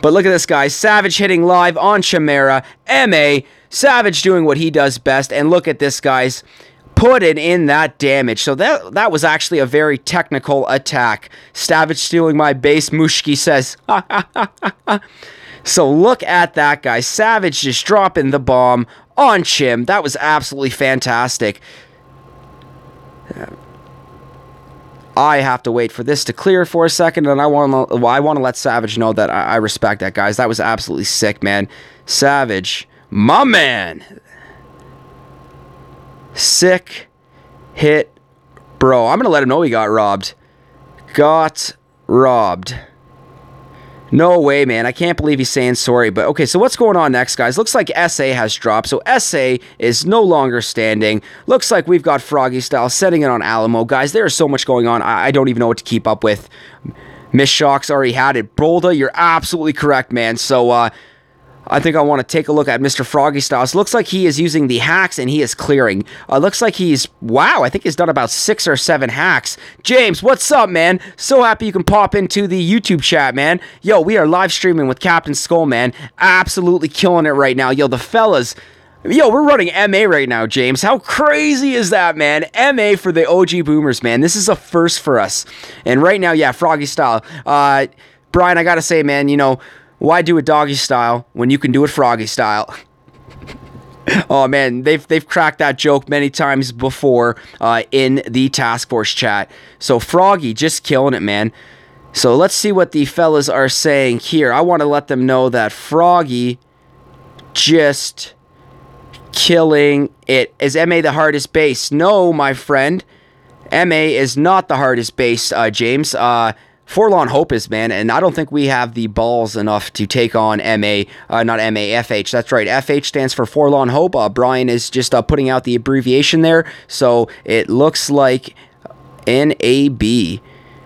But look at this, guys. Savage hitting live on Chimera. MA. Savage doing what he does best. And look at this, guys. Putting in that damage. So that was actually a very technical attack. Savage stealing my base, Mushki says. So look at that, guys. Savage just dropping the bomb on Chim. That was absolutely fantastic. I have to wait for this to clear for a second, and I want to let Savage know that I respect that, guys. That was absolutely sick, man. Savage, my man. Sick hit, bro. I'm gonna let him know he got robbed. Got robbed. No way, man. I can't believe he's saying sorry. But okay, so what's going on next, guys? Looks like SA has dropped. So SA is no longer standing. Looks like we've got Froggy Style setting it on Alamo. Guys, there is so much going on. I don't even know what to keep up with. Miss Shock's already had it. Brolda, you're absolutely correct, man. So, I think I want to take a look at Mr. Froggy Styles. Looks like he is using the hacks and he is clearing. Looks like he's, wow, I think he's done about 6 or 7 hacks. James, what's up, man? So happy you can pop into the YouTube chat, man. Yo, we are live streaming with Cpt.Skull, man. Absolutely killing it right now. Yo, the fellas, yo, we're running MA right now, James. How crazy is that, man? MA for the OG boomers, man. This is a first for us. And right now, yeah, Froggy Style. Brian, I gotta say, man, you know, why do it doggy style when you can do it froggy style? Oh man, they've cracked that joke many times before in the task force chat. So Froggy just killing it, man. So let's see what the fellas are saying here. I want to let them know that Froggy just killing it. Is MA the hardest base? No, my friend. MA is not the hardest base, James. Forlorn Hope is, man, and I don't think we have the balls enough to take on MA, not MA, FH. That's right, FH stands for Forlorn Hope. Brian is just putting out the abbreviation there, so it looks like NAB.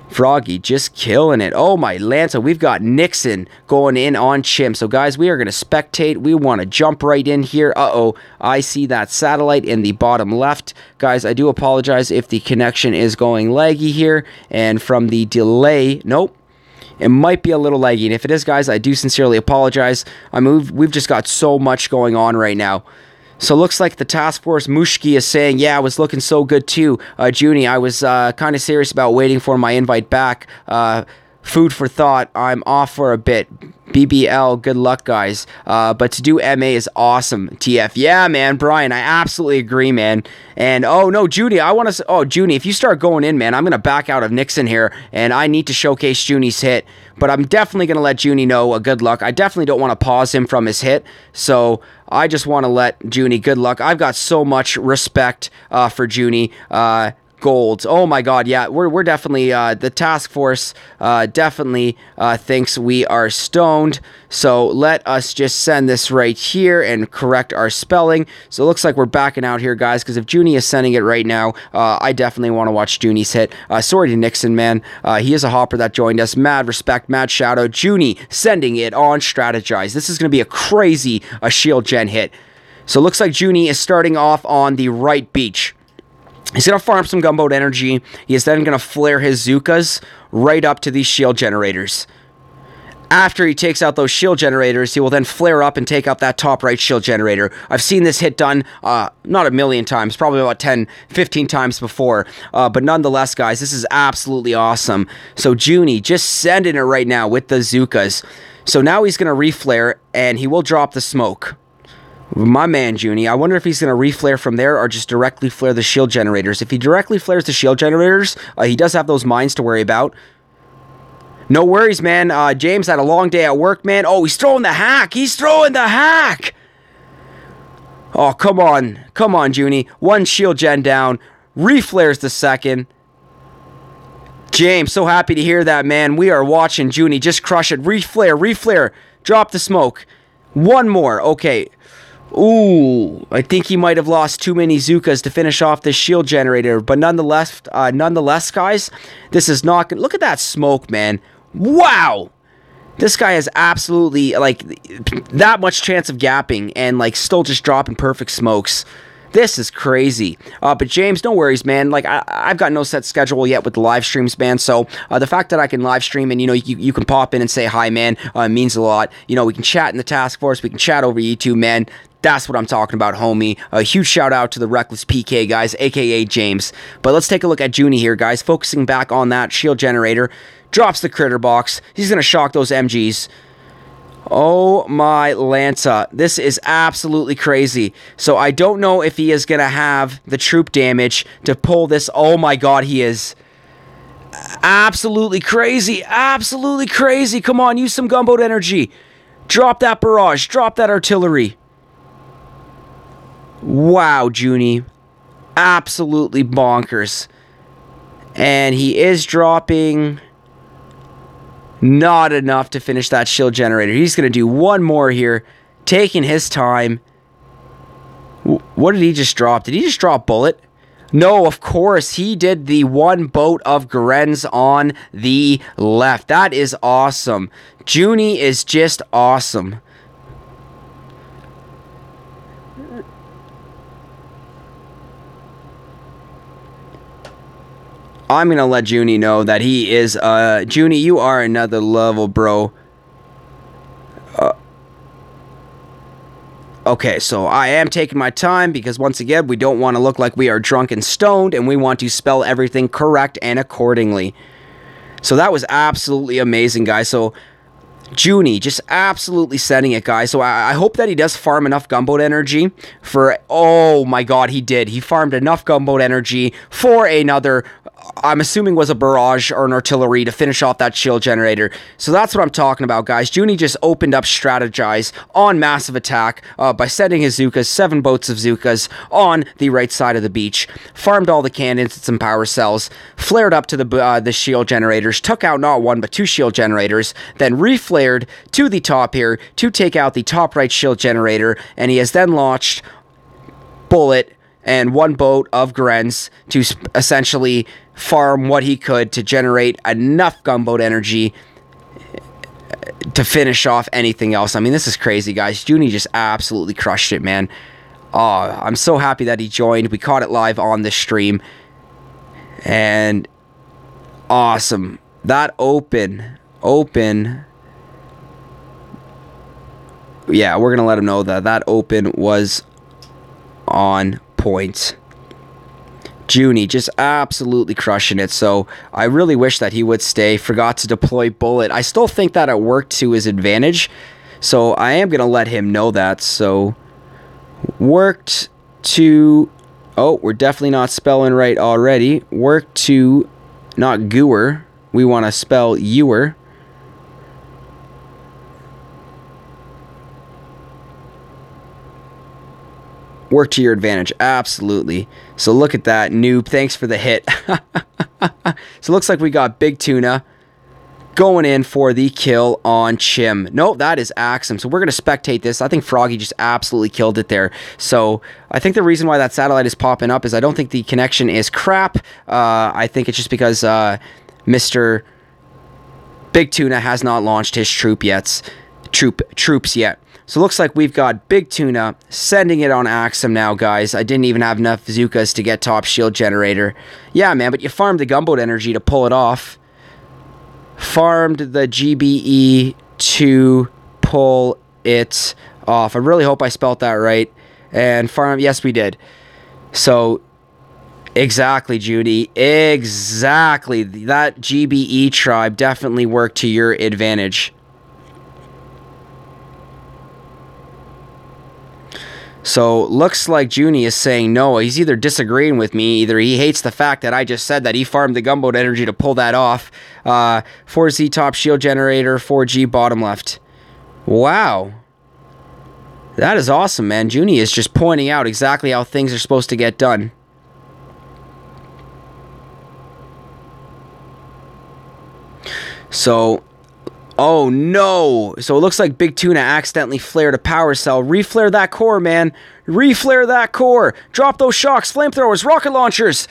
Froggy just killing it. Oh my Lanta, we've got Nixon going in on Chim. So guys, we are going to spectate. We want to jump right in here. Uh-oh, I see that satellite in the bottom left. Guys, I do apologize if the connection is going laggy here. And from the delay, nope. It might be a little laggy. And if it is, guys, I do sincerely apologize. I mean, we've just got so much going on right now. So looks like the task force Mushki is saying, yeah, I was looking so good too. Junie, I was kind of serious about waiting for my invite back. Food for thought. I'm off for a bit. BBL, good luck, guys. But to do MA is awesome. TF, yeah, man. Brian, I absolutely agree, man. And, oh, no, Junie, I want to... Oh, Junie, if you start going in, man, I'm going to back out of Nixon here, and I need to showcase Junie's hit. But I'm definitely going to let Junie know good luck. I definitely don't want to pause him from his hit, so I just want to let Junie good luck. I've got so much respect for Junie. Gold. Oh my god, yeah, we're definitely, the task force definitely thinks we are stoned, so let us just send this right here and correct our spelling. So it looks like we're backing out here, guys, because if Junie is sending it right now, I definitely want to watch Junie's hit. Sorry to Nixon, man. He is a hopper that joined us. Mad respect, mad shout out. Junie sending it on Strategize. This is going to be a crazy shield gen hit. So it looks like Junie is starting off on the right beach. He's going to farm some gunboat energy. He is then going to flare his Zookas right up to these shield generators. After he takes out those shield generators, he will then flare up and take out that top right shield generator. I've seen this hit done not a million times, probably about 10, 15 times before. But nonetheless, guys, this is absolutely awesome. So Junie just sending it right now with the Zookas. So now he's going to reflare, and he will drop the smoke. My man, Junie. I wonder if he's going to reflare from there or just directly flare the shield generators. If he directly flares the shield generators, he does have those mines to worry about. No worries, man. James had a long day at work, man. Oh, he's throwing the hack. He's throwing the hack. Oh, come on. Come on, Junie. One shield gen down. Reflares the second. James, so happy to hear that, man. We are watching Junie just crush it. Reflare, reflare. Drop the smoke. One more. Okay. Ooh, I think he might have lost too many Zukas to finish off this shield generator. But nonetheless, guys, this is not gonna... Look at that smoke, man. Wow. This guy has absolutely, like, that much chance of gapping and, like, still just dropping perfect smokes. This is crazy. But James, no worries, man. Like, I've got no set schedule yet with the live streams, man. So the fact that I can live stream and, you know, you can pop in and say hi, man, means a lot. You know, we can chat in the task force. We can chat over YouTube, man. That's what I'm talking about, homie. A huge shout out to the Reckless PK guys, aka James. But let's take a look at Junie here, guys. Focusing back on that shield generator. Drops the critter box. He's going to shock those MGs. Oh my Lanta. This is absolutely crazy. So I don't know if he is going to have the troop damage to pull this. Oh my god, he is. Absolutely crazy. Absolutely crazy. Come on, use some gunboat energy. Drop that barrage. Drop that artillery. Wow, Junie. Absolutely bonkers. And he is dropping... Not enough to finish that shield generator. He's going to do one more here. Taking his time. What did he just drop? Did he just drop bullet? No, of course. He did the one boat of Grenz on the left. That is awesome. Junie is just awesome. I'm going to let Junie know that he is, Junie, you are another level, bro. Okay, so I am taking my time because, once again, we don't want to look like we are drunk and stoned, and we want to spell everything correct and accordingly. So that was absolutely amazing, guys. So Junie just absolutely sending it, guys. So I hope that he does farm enough gunboat energy for... Oh, my God, he did. He farmed enough gunboat energy for another... I'm assuming was a barrage or an artillery to finish off that shield generator. So that's what I'm talking about, guys. Junie just opened up strategize on massive attack by sending his Zukas, 7 boats of Zukas, on the right side of the beach. Farmed all the cannons and some power cells. Flared up to the shield generators. Took out not 1 but 2 shield generators. Then reflared to the top here to take out the top right shield generator. And he has then launched bullet and 1 boat of Grenz to essentially farm what he could to generate enough gunboat energy to finish off anything else. I mean, this is crazy, guys. Junie just absolutely crushed it, man. Oh, I'm so happy that he joined. We caught it live on the stream. And awesome. That open. Yeah, we're going to let him know that that open was on point. Junie just absolutely crushing it. So I really wish that he would stay. Forgot to deploy bullet. I still think that it worked to his advantage. So I am going to let him know that. So worked to... Oh, we're definitely not spelling right already. Worked to... Not gooer. We want to spell ewer. Work to your advantage. Absolutely. So look at that, noob. Thanks for the hit. So it looks like we got Big Tuna going in for the kill on Chim. No, that is Axum. So we're going to spectate this. I think Froggy just absolutely killed it there. So I think the reason why that satellite is popping up is I don't think the connection is crap. I think it's just because Mr. Big Tuna has not launched his troops yet. So it looks like we've got Big Tuna sending it on Axum now, guys. I didn't even have enough Zukas to get top shield generator. Yeah, man, but you farmed the gunboat energy to pull it off. Farmed the GBE to pull it off. I really hope I spelt that right. And farm, yes, we did. So, exactly, Judy. Exactly. That GBE tribe definitely worked to your advantage. So looks like Junie is saying no. He's either disagreeing with me, either he hates the fact that I just said that he farmed the gunboat energy to pull that off. 4Z top shield generator, 4G bottom left. Wow. That is awesome, man. Junie is just pointing out exactly how things are supposed to get done. So, oh no! So it looks like Big Tuna accidentally flared a power cell. Reflare that core, man. Reflare that core. Drop those shocks, flamethrowers, rocket launchers.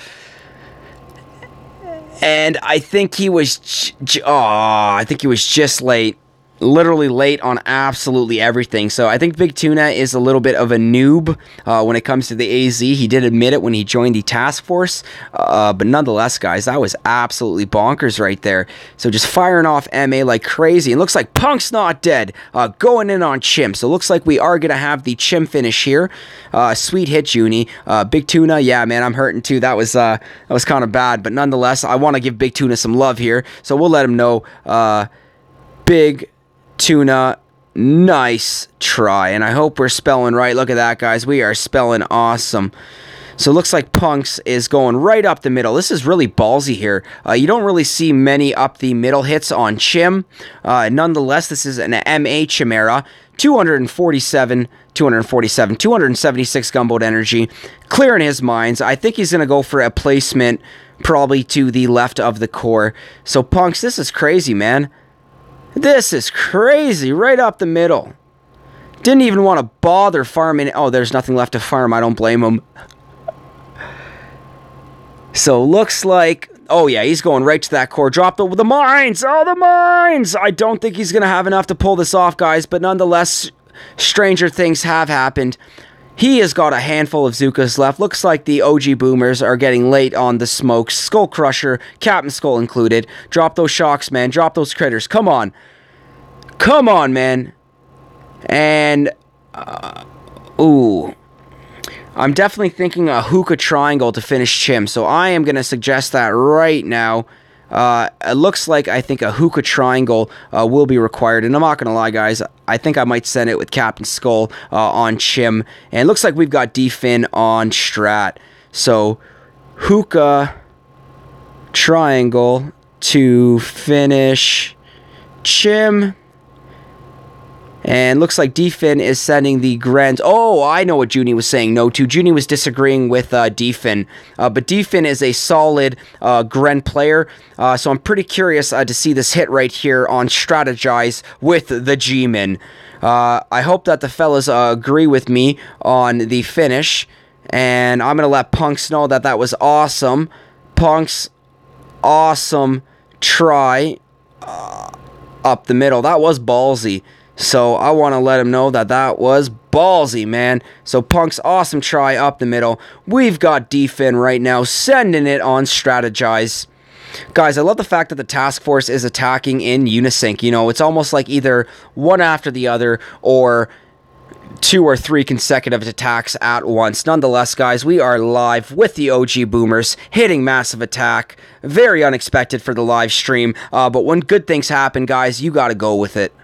And I think he was, I think he was just late. Literally late on absolutely everything. So I think Big Tuna is a little bit of a noob when it comes to the AZ. He did admit it when he joined the task force. But nonetheless, guys, that was absolutely bonkers right there. So just firing off MA like crazy. It looks like Punk's not dead. Going in on Chim. So it looks like we are going to have the Chim finish here. Sweet hit, Junie. Big Tuna, yeah, man, I'm hurting too. That was kind of bad. But nonetheless, I want to give Big Tuna some love here. So we'll let him know. Big Tuna, nice try. And I hope we're spelling right. Look at that, guys. We are spelling awesome. So it looks like Punks is going right up the middle. This is really ballsy here. You don't really see many up the middle hits on Chim. Nonetheless, this is an MA Chimera. 276 gunboat energy. Clearing his mines. I think he's going to go for a placement probably to the left of the core. So Punks, this is crazy, man. This is crazy, right up the middle. Didn't even want to bother farming. Oh, there's nothing left to farm. I don't blame him. So looks like, oh yeah, he's going right to that core. Drop the mines. Oh, the mines. I don't think he's going to have enough to pull this off, guys. But nonetheless, stranger things have happened. He has got a handful of Zookas left. Looks like the OG boomers are getting late on the smokes. SkullCrusher, Cpt.Skull included. Drop those shocks, man. Drop those critters. Come on. Come on, man. And, ooh. I'm definitely thinking a hookah triangle to finish Chim. So I am going to suggest that right now. It looks like I think a hookah triangle will be required. And I'm not going to lie, guys. I think I might send it with Cpt.Skull on Chim. And it looks like we've got D-Fin on Strat. So hookah triangle to finish Chim. And looks like D-Fin is sending the Grens. Oh, I know what Junie was saying no to. Junie was disagreeing with D-Fin. But D-Fin is a solid Gren player. So I'm pretty curious to see this hit right here on Strategize with the G-Min. I hope that the fellas agree with me on the finish. And I'm going to let Punks know that that was awesome. Punks, awesome try up the middle. That was ballsy. So I want to let him know that that was ballsy, man. So Punk's awesome try up the middle. We've got D-Fin right now sending it on Strategize. Guys, I love the fact that the task force is attacking in unisync. You know, it's almost like either one after the other or 2 or 3 consecutive attacks at once. Nonetheless, guys, we are live with the OG Boomers hitting massive attack. Very unexpected for the live stream. But when good things happen, guys, you got to go with it.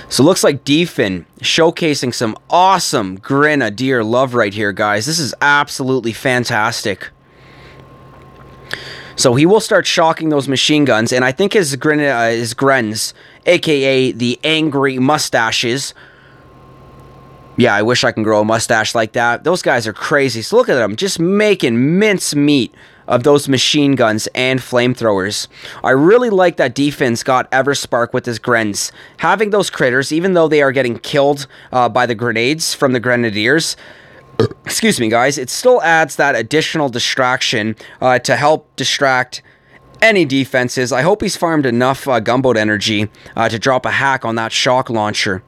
So looks like D-Fin showcasing some awesome Grenadier love right here, guys. This is absolutely fantastic. So he will start shocking those machine guns, and I think his Grens, aka the angry mustaches. Yeah, I wish I can grow a mustache like that. Those guys are crazy. So look at them, just making mincemeat of those machine guns and flamethrowers. I really like that D-Fin's got Everspark with his Grens. Having those critters, even though they are getting killed by the grenades from the Grenadiers, excuse me, guys, it still adds that additional distraction to help distract any defenses. I hope he's farmed enough gunboat energy to drop a hack on that shock launcher.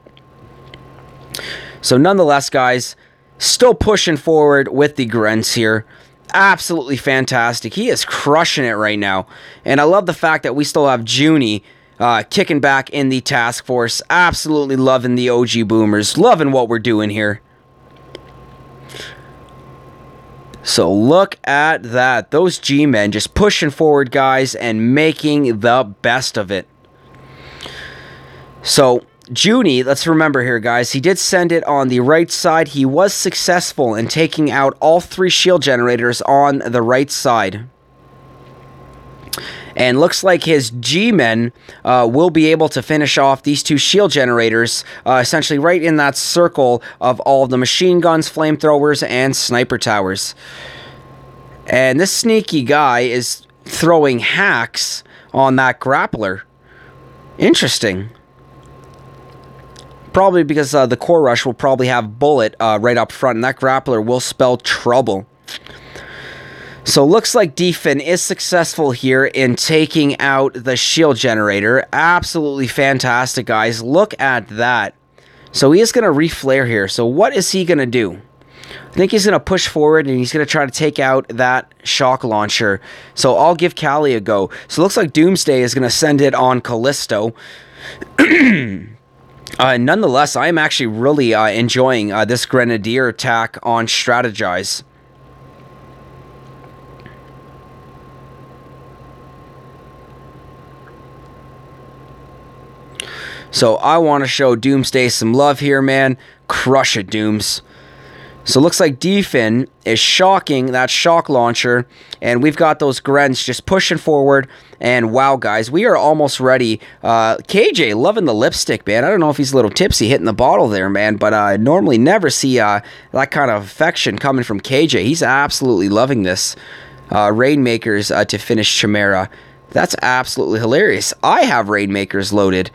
So nonetheless, guys, still pushing forward with the Grens here. Absolutely fantastic. He is crushing it right now. And I love the fact that we still have Junie kicking back in the task force. Absolutely loving the OG Boomers. Loving what we're doing here. So look at that. Those G-men just pushing forward, guys, and making the best of it. So Junie, let's remember here, guys, he did send it on the right side. He was successful in taking out all 3 shield generators on the right side. And looks like his G-men will be able to finish off these 2 shield generators, essentially right in that circle of all of the machine guns, flamethrowers, and sniper towers. And this sneaky guy is throwing hacks on that grappler. Interesting. Probably because the core rush will probably have bullet right up front, and that grappler will spell trouble. So looks like Defin is successful here in taking out the shield generator. Absolutely fantastic, guys. Look at that. So he is going to reflare here. So what is he going to do? I think he's going to push forward and he's going to try to take out that shock launcher. So I'll give Callie a go. So it looks like Doomsday is going to send it on Callisto. Nonetheless, I am actually really enjoying this Grenadier attack on Strategize. So I want to show Doomsday some love here, man. Crush it, Dooms. So it looks like Defin is shocking that shock launcher, and we've got those Grens just pushing forward. And wow, guys, we are almost ready. KJ loving the lipstick, man. I don't know if he's a little tipsy hitting the bottle there, man, but I normally never see that kind of affection coming from KJ. He's absolutely loving this. Rainmakers to finish Chimera. That's absolutely hilarious. I have Rainmakers loaded.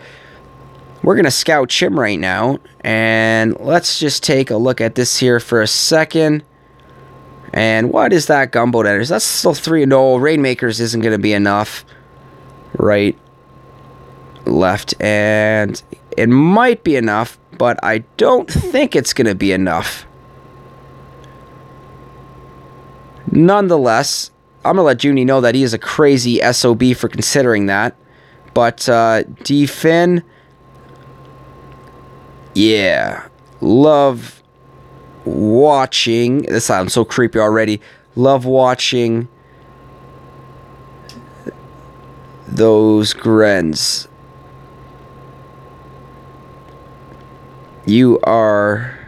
We're going to scout Chim right now, and let's just take a look at this here for a second. And what is that gunboat enters? That's still 3. No, Rainmakers isn't going to be enough. Right, left, and it might be enough, but I don't think it's going to be enough. Nonetheless, I'm going to let Junie know that he is a crazy SOB for considering that. But Defin... yeah, love watching. This sounds so creepy already. Love watching those Grens. You are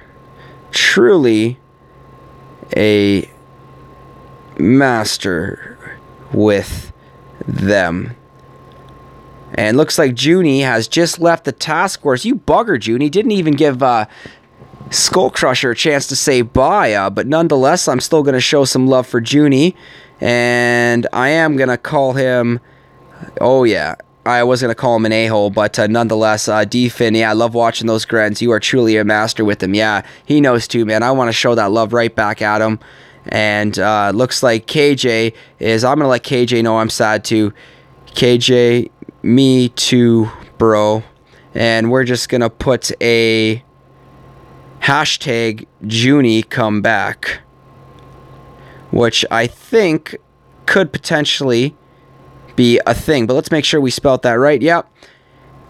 truly a master with them. And looks like Junie has just left the task force. You bugger, Junie. Didn't even give SkullCrusher a chance to say bye. But nonetheless, I'm still going to show some love for Junie. And I am going to call him... oh, yeah. I was going to call him an a-hole. But nonetheless, Defin, yeah, I love watching those Grens. You are truly a master with them. Yeah, he knows too, man. I want to show that love right back at him. And looks like KJ is... I'm going to let KJ know I'm sad too. KJ... me too, bro. And we're just gonna put a hashtag Junie come back, which I think could potentially be a thing, but let's make sure we spelt that right. Yep,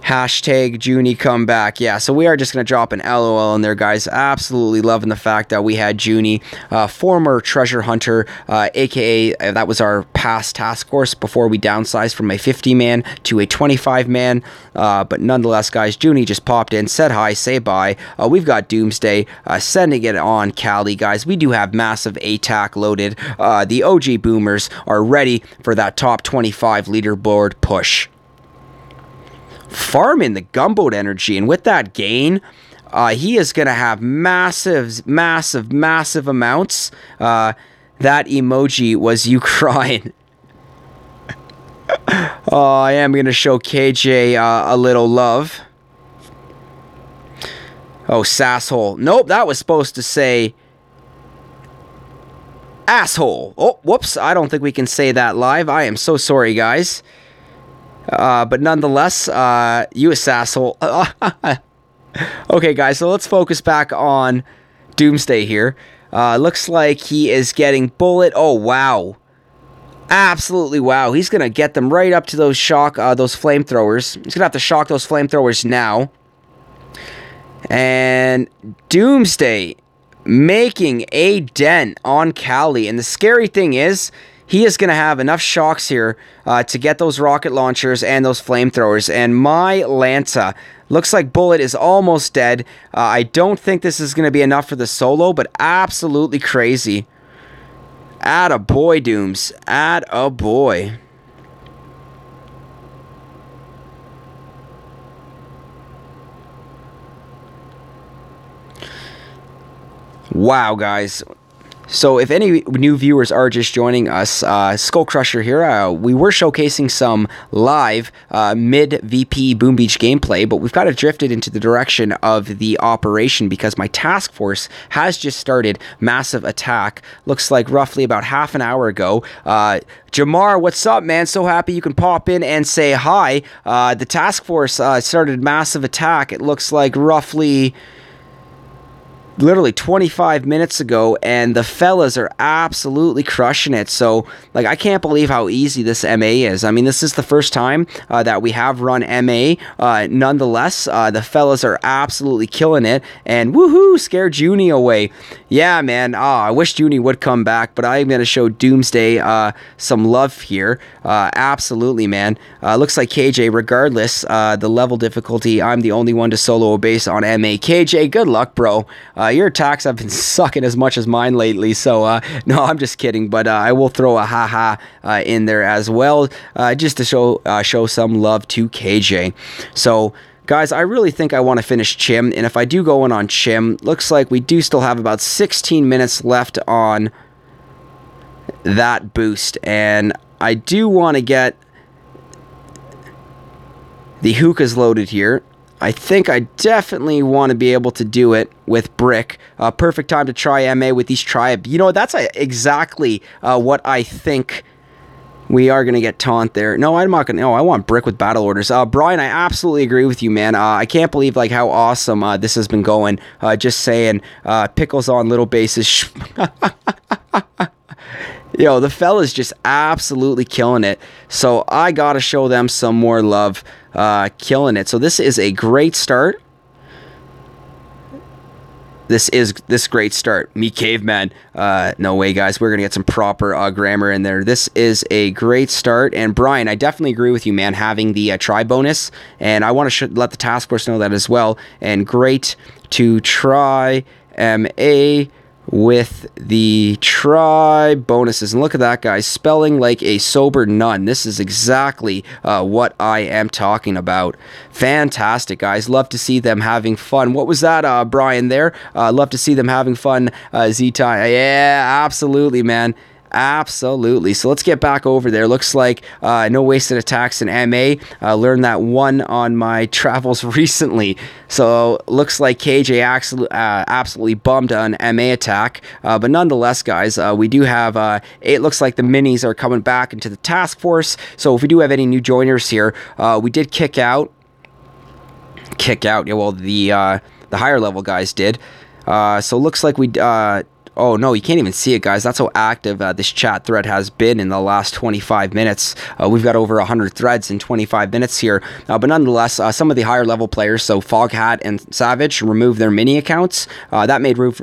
hashtag Junie come back. Yeah, so we are just gonna drop an LOL in there, guys. Absolutely loving the fact that we had Junie, former treasure hunter, aka that was our past task force before we downsized from a 50-man to a 25-man. But nonetheless, guys, Junie just popped in, said hi, say bye. We've got Doomsday sending it on Callie, guys. We do have massive ATAC loaded. The OG boomers are ready for that top 25 leaderboard push. Farming the gunboat energy, and with that gain, he is going to have massive amounts. That emoji was you crying. I am going to show KJ a little love. Oh, sasshole. Nope, that was supposed to say asshole. Oh, whoops. I don't think we can say that live. I am so sorry, guys. But nonetheless, you a sasshole. Okay, guys, so let's focus back on Doomsday here. Looks like he is getting bullet. Oh, wow. Absolutely wow. He's going to get them right up to those those flamethrowers. He's going to have to shock those flamethrowers now. And Doomsday making a dent on Callie. And the scary thing is, he is going to have enough shocks here to get those rocket launchers and those flamethrowers. And my Lanta looks like Bullet is almost dead. I don't think this is going to be enough for the solo, but absolutely crazy. Attaboy, Dooms. Attaboy. Wow, guys. So if any new viewers are just joining us, SkullCrusher here, we were showcasing some live mid-VP Boom Beach gameplay, but we've kind of drifted into the direction of the operation because my task force has just started massive attack. Looks like roughly about half an hour ago. Jamar, what's up, man? So happy you can pop in and say hi. The task force started massive attack. It looks like roughly... literally 25 minutes ago, and the fellas are absolutely crushing it. So, like, I can't believe how easy this MA is. I mean, this is the first time that we have run MA. Nonetheless, the fellas are absolutely killing it, and woohoo, scared Junie away. Yeah, man, I wish Junie would come back, but I'm going to show Doomsday some love here. Absolutely, man. Looks like KJ, regardless, the level difficulty, I'm the only one to solo a base on MA. KJ, good luck, bro. Your attacks have been sucking as much as mine lately, so no, I'm just kidding, but I will throw a haha in there as well, just to show some love to KJ. So, guys, I really think I want to finish Chim, and if I do go in on Chim, looks like we do still have about 16 minutes left on that boost, and I do want to get the hookahs loaded here. I think I definitely want to be able to do it with Brick. Perfect time to try MA with these Tribe. You know, that's exactly what I think we are going to get taunt there. No, I'm not going to. No, I want Brick with battle orders. Brian, I absolutely agree with you, man. I can't believe like how awesome this has been going. Just saying, pickles on little bases. Yo, the fella's just absolutely killing it. So I got to show them some more love. Killing it. So this is a great start. This great start. Me caveman. No way, guys. We're gonna get some proper grammar in there. This is a great start. And Brian, I definitely agree with you, man. Having the try bonus, and I want to let the task force know that as well. And great to try MA with the try bonuses. And look at that, guys, spelling like a sober nun. This is exactly what I am talking about. Fantastic, guys. Love to see them having fun. What was that, Brian, there? Love to see them having fun, Z-Time. Yeah, absolutely, man. Absolutely. So let's get back over there. Looks like no wasted attacks in MA. Learned that one on my travels recently. So looks like KJ absolutely bummed on MA attack. But nonetheless, guys, we do have, it looks like the minis are coming back into the task force. So if we do have any new joiners here, we did kick out. Yeah, well, the higher level guys did. So looks like we... oh, no, you can't even see it, guys. That's how active this chat thread has been in the last 25 minutes. We've got over 100 threads in 25 minutes here. But nonetheless, some of the higher level players, so Foghat and Savage, removed their mini accounts. That made room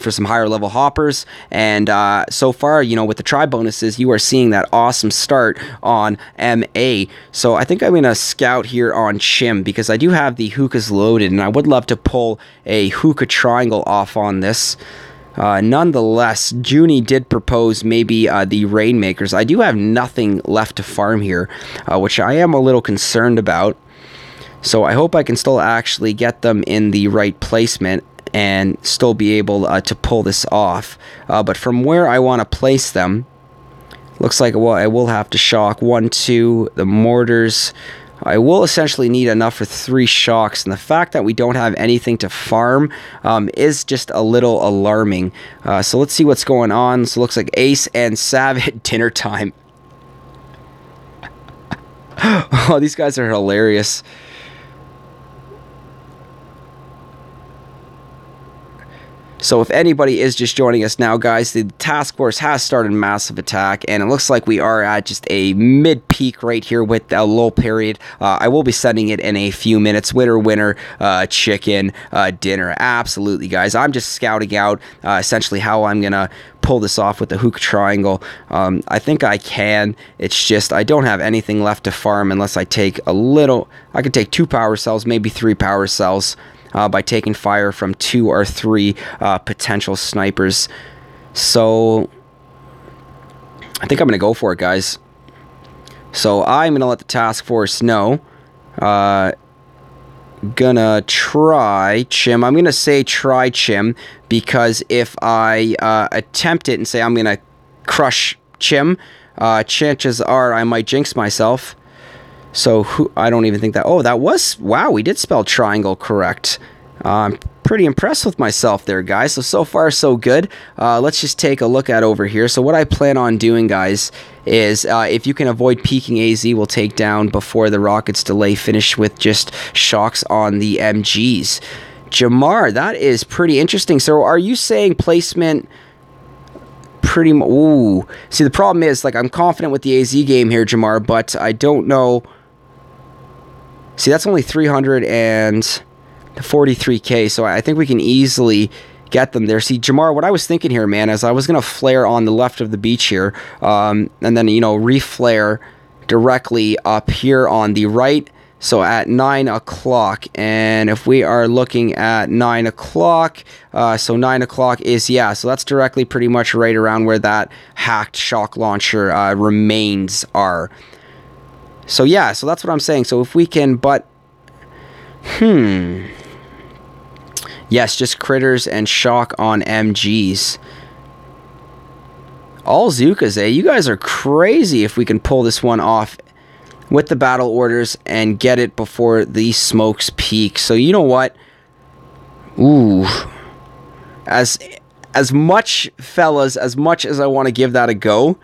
for some higher level hoppers. And so far, you know, with the try bonuses, you are seeing that awesome start on MA. So I think I'm going to scout here on Chim because I do have the hookahs loaded, and I would love to pull a hookah triangle off on this. Nonetheless, Junie did propose maybe the rainmakers. I do have nothing left to farm here, which I am a little concerned about. So I hope I can still actually get them in the right placement and still be able to pull this off. But from where I want to place them, looks like, well, I will have to shock 1, 2, the mortars. I will essentially need enough for 3 shocks, and the fact that we don't have anything to farm is just a little alarming. So let's see what's going on. So it looks like Ace and Sav at dinner time. Oh, these guys are hilarious. So if anybody is just joining us now, guys, the task force has started massive attack, and it looks like we are at just a mid-peak right here with a lull period. I will be sending it in a few minutes. Winner, chicken, dinner. Absolutely, guys. I'm just scouting out essentially how I'm going to pull this off with the hook triangle. I think I can. It's just I don't have anything left to farm unless I take a little. I could take 2 power cells, maybe 3 power cells. By taking fire from 2 or 3 potential snipers. So I think I'm going to go for it, guys. So I'm going to let the task force know. Gonna try Chim. I'm going to say try Chim because if I attempt it and say I'm going to crush Chim, chances are I might jinx myself. So I don't even think that... Oh, that was... Wow, we did spell triangle correct. I'm pretty impressed with myself there, guys. So far, so good. Let's just take a look at over here. So what I plan on doing, guys, is if you can avoid peeking AZ, we'll take down before the rockets delay, finish with just shocks on the MGs. Jamar, that is pretty interesting. So are you saying placement... Pretty much... Ooh. See, the problem is, like, I'm confident with the AZ game here, Jamar, but I don't know... See, that's only 343k, so I think we can easily get them there. See, Jamar, what I was thinking here, man, is I was going to flare on the left of the beach here, and then, you know, reflare directly up here on the right, so at 9 o'clock. And if we are looking at 9 o'clock, so 9 o'clock is, yeah, so that's directly pretty much right around where that hacked shock launcher remains are. So yeah, so that's what I'm saying. So if we can, but, yes, just critters and shock on MGs. All Zookas, eh? You guys are crazy if we can pull this one off with the battle orders and get it before the smokes peak. So you know what? Ooh. As much, fellas, as much as I want to give that a go,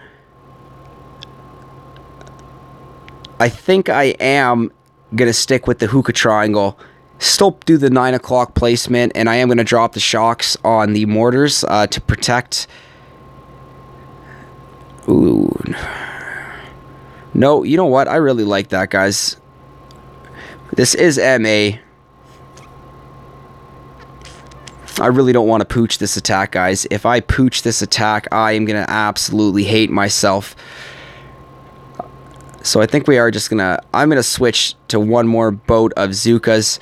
I think I am going to stick with the hookah triangle. Still do the 9 o'clock placement, and I am going to drop the shocks on the mortars to protect. Ooh. No, you know what? I really like that, guys. This is MA. I really don't want to pooch this attack, guys. If I pooch this attack, I am going to absolutely hate myself. So I think we are just going to... I'm going to switch to one more boat of Zookas.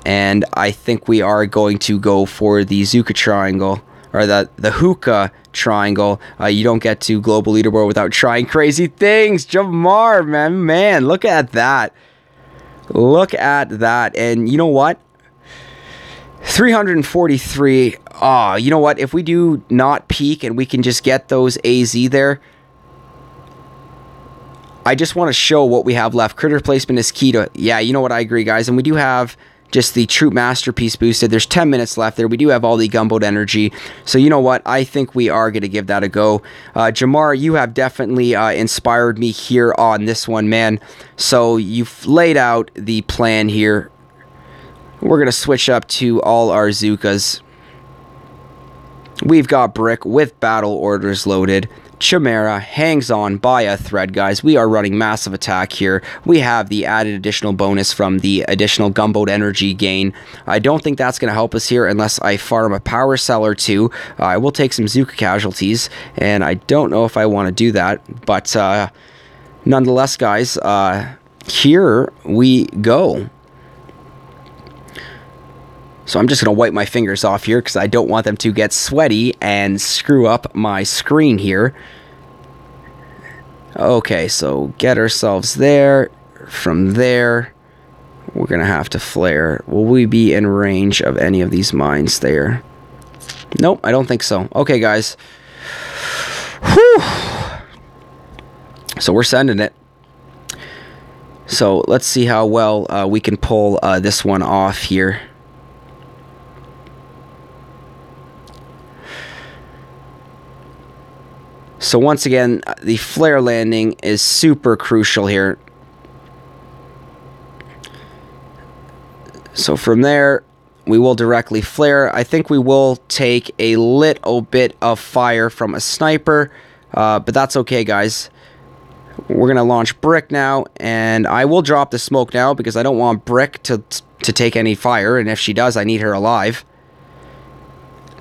And I think we are going to go for the Zooka triangle. Or the hookah triangle. You don't get to global leaderboard without trying crazy things. Jamar, man, look at that. Look at that. And you know what? 343. Oh, you know what? If we do not peak and we can just get those AZ there... I just want to show what we have left. Critter placement is key to... Yeah, you know what? I agree, guys. And we do have just the Troop Masterpiece boosted. There's 10 minutes left there. We do have all the gunboat energy. So you know what? I think we are going to give that a go. Jamar, you have definitely inspired me here on this one, man. So you've laid out the plan here. We're going to switch up to all our Zookas. We've got Brick with battle orders loaded. Chimera hangs on by a thread, guys. We are running massive attack here. We have the added additional bonus from the additional gunboat energy gain. I don't think that's going to help us here unless I farm a power cell or two. I will take some Zooka casualties, and I don't know if I want to do that. But nonetheless, guys, here we go. So I'm just going to wipe my fingers off here because I don't want them to get sweaty and screw up my screen here. Okay, so get ourselves there. From there, we're going to have to flare. Will we be in range of any of these mines there? Nope, I don't think so. Okay, guys. Whew. So we're sending it. So let's see how well we can pull this one off here. So once again, the flare landing is super crucial here. So from there, we will directly flare. I think we will take a little bit of fire from a sniper, but that's okay, guys. We're going to launch Brick now, and I will drop the smoke now because I don't want Brick to take any fire, and if she does, I need her alive.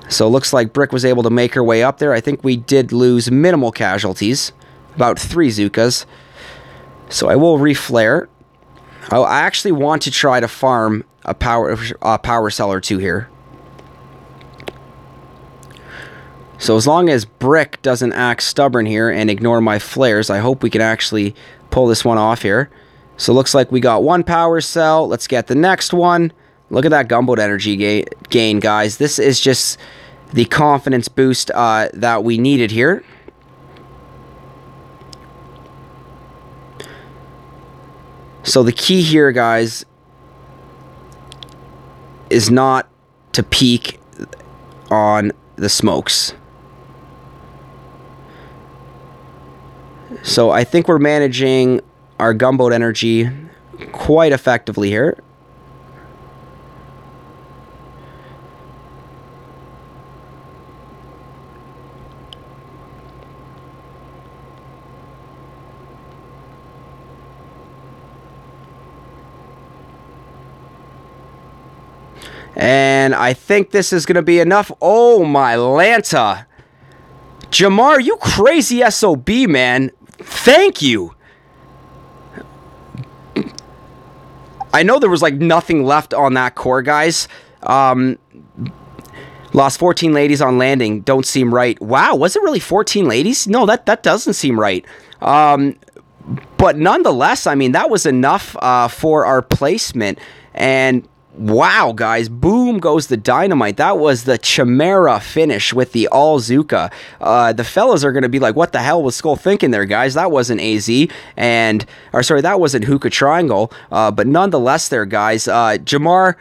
So it looks like Brick was able to make her way up there. I think we did lose minimal casualties, about 3 Zookas. So I will reflare. I actually want to try to farm a power cell or 2 here. So as long as Brick doesn't act stubborn here and ignore my flares, I hope we can actually pull this one off here. So it looks like we got 1 power cell. Let's get the next one. Look at that gunboat energy gain, guys. This is just the confidence boost that we needed here. So the key here, guys, is not to peek on the smokes. So I think we're managing our gunboat energy quite effectively here. And I think this is going to be enough. Oh, my Lanta. Jamar, you crazy SOB, man. Thank you. I know there was like nothing left on that core, guys. Lost 14 ladies on landing. Don't seem right. Wow, was it really 14 ladies? No, that doesn't seem right. But nonetheless, I mean, that was enough for our placement. And wow, guys, boom goes the dynamite. That was the Chimera finish with the all Zuka. The fellas are going to be like, what the hell was Skull thinking there, guys? That wasn't AZ, that wasn't Hookah Triangle. But nonetheless there, guys, Jamar,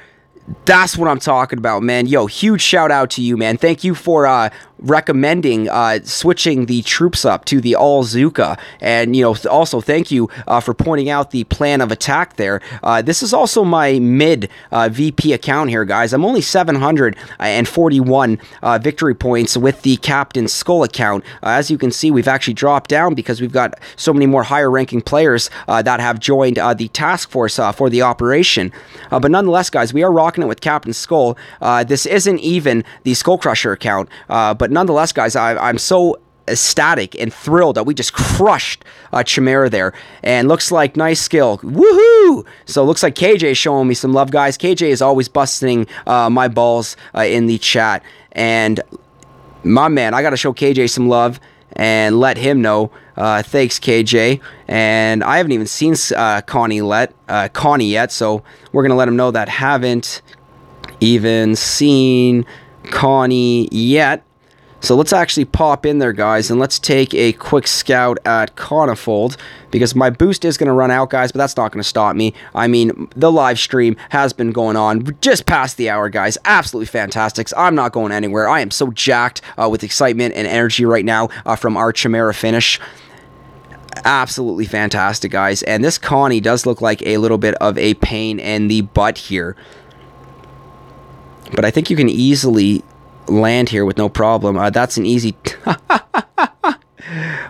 that's what I'm talking about, man. Yo, huge shout out to you, man. Thank you for recommending switching the troops up to the all Zuka, and also thank you for pointing out the plan of attack there. This is also my mid VP account here, guys. I'm only 741 victory points with the Cpt.Skull account. As you can see, we've actually dropped down because we've got so many more higher ranking players that have joined the task force for the operation. But nonetheless, guys, we are rocking it with Cpt.Skull. This isn't even the SkullCrusher account, but nonetheless, guys, I'm so ecstatic and thrilled that we just crushed Chimera there. And looks like nice skill. Woohoo! So looks like KJ is showing me some love, guys. KJ is always busting my balls in the chat. And my man, I got to show KJ some love and let him know. Thanks, KJ. And I haven't even seen Connie yet, so we're going to let him know that haven't even seen Connie yet. So let's actually pop in there, guys, and let's take a quick scout at Conifold, because my boost is going to run out, guys, but that's not going to stop me. I mean, the live stream has been going on just past the hour, guys. Absolutely fantastic. I'm not going anywhere. I am so jacked with excitement and energy right now from our Chimera finish. Absolutely fantastic, guys. And this Connie does look like a little bit of a pain in the butt here. But I think you can easily land here with no problem. That's an easy...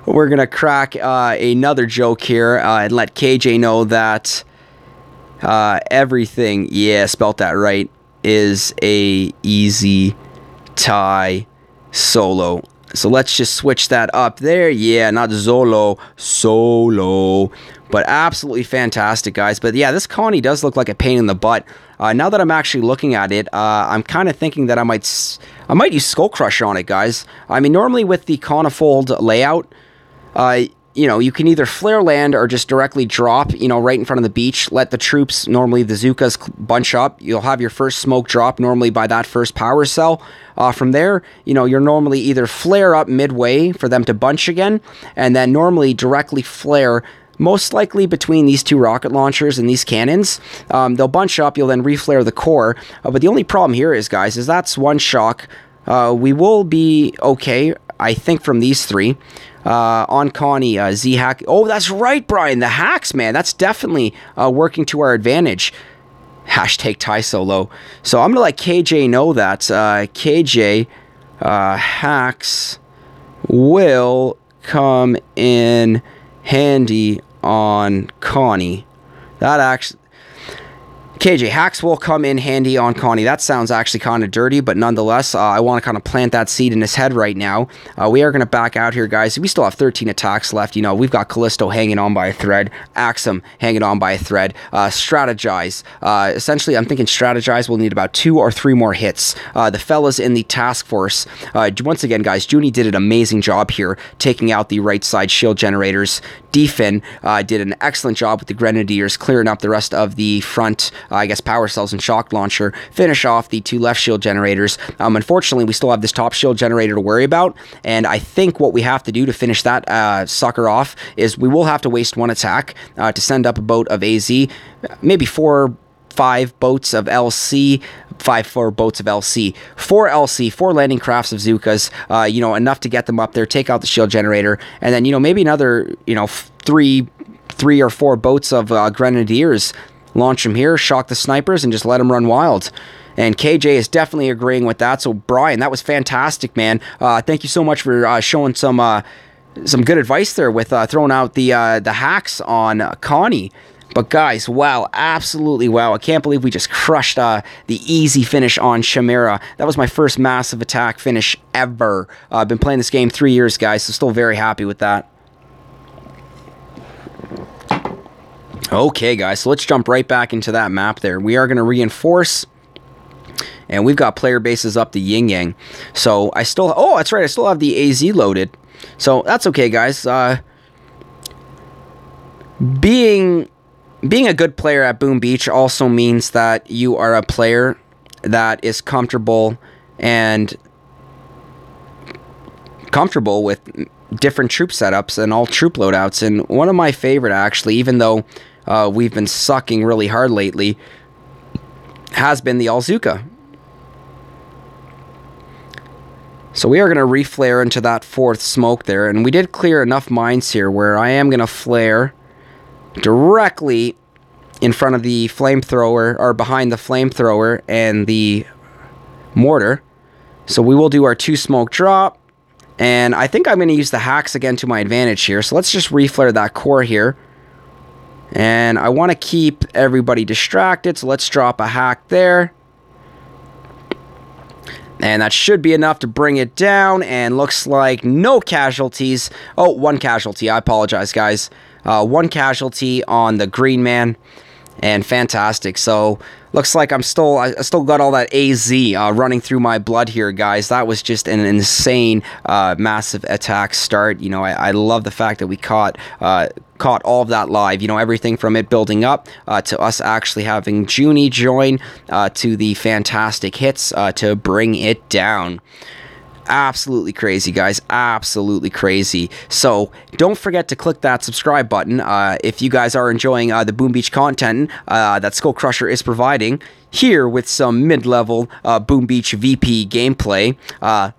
We're going to crack another joke here and let KJ know that everything, yeah, spelt that right, is a easy tie solo. So let's just switch that up there. Yeah, not Zolo, solo. But absolutely fantastic, guys. But yeah, this Connie does look like a pain in the butt. Now that I'm actually looking at it, I'm kind of thinking that I might use SkullCrusher on it, guys. I mean, normally with the Conifold layout, you can either flare land or just directly drop, right in front of the beach. Let the troops, normally the Zookas, bunch up. You'll have your first smoke drop normally by that first power cell. From there, you're normally either flare up midway for them to bunch again, and then normally directly flare, most likely between these two rocket launchers and these cannons. They'll bunch up, you'll then reflare the core. But the only problem here is, guys, is that's one shock. We will be okay, I think, from these three. On Connie, Z-Hack. Oh, that's right, Brian. The hacks, man. That's definitely working to our advantage. Hashtag tie solo. So I'm going to let KJ know that KJ hacks will come in handy on Connie. That actually... KJ, hacks will come in handy on Connie. That sounds actually kind of dirty, but nonetheless, I want to kind of plant that seed in his head right now. We are going to back out here, guys. We still have 13 attacks left. You know, we've got Callisto hanging on by a thread, Axum hanging on by a thread, Strategize. Essentially, I'm thinking Strategize will need about 2 or 3 more hits. The fellas in the task force, once again, guys, Junie did an amazing job here, taking out the right side shield generators. Defin did an excellent job with the Grenadiers, clearing up the rest of the front, I guess, power cells and shock launcher. Finish off the 2 left shield generators. Unfortunately, we still have this top shield generator to worry about, and I think what we have to do to finish that sucker off is we will have to waste 1 attack to send up a boat of AZ, maybe 4-5 boats of LC, 4 boats of LC, 4 LC, 4 landing crafts of Zukas, you know, enough to get them up there, take out the shield generator, and then, you know, maybe another, you know, 3 or 4 boats of Grenadiers, launch them here, shock the snipers, and just let them run wild. And KJ is definitely agreeing with that. So Brian, that was fantastic, man. Thank you so much for showing some good advice there with throwing out the hacks on Connie. But guys, wow, absolutely wow. I can't believe we just crushed the easy finish on Chimera. That was my first massive attack finish ever. I've been playing this game 3 years, guys, so still very happy with that. Okay, guys, so let's jump right back into that map there. We are going to reinforce, and we've got player bases up to Yin Yang. So I still... Oh, that's right, I still have the AZ loaded. So that's okay, guys. Being a good player at Boom Beach also means that you are a player that is comfortable with different troop setups and all troop loadouts. And one of my favorite, actually, even though we've been sucking really hard lately, has been the Alzuka. So we are going to reflare into that 4th smoke there, and we did clear enough mines here where I am going to flare directly in front of the flamethrower, or behind the flamethrower and the mortar. So we will do our 2 smoke drop, and I think I'm going to use the hacks again to my advantage here. So let's just reflare that core here, and I want to keep everybody distracted, so let's drop a hack there. And that should be enough to bring it down, and looks like no casualties. Oh, 1 casualty. I apologize, guys. 1 casualty on the green man, and fantastic. So looks like I still got all that AZ running through my blood here, guys. That was just an insane massive attack start. You know, I love the fact that we caught all of that live. You know, everything from it building up to us actually having Junie join to the fantastic hits to bring it down. Absolutely crazy, guys. Absolutely crazy. So don't forget to click that subscribe button if you guys are enjoying the Boom Beach content that SkullCrusher is providing here with some mid-level Boom Beach VP gameplay.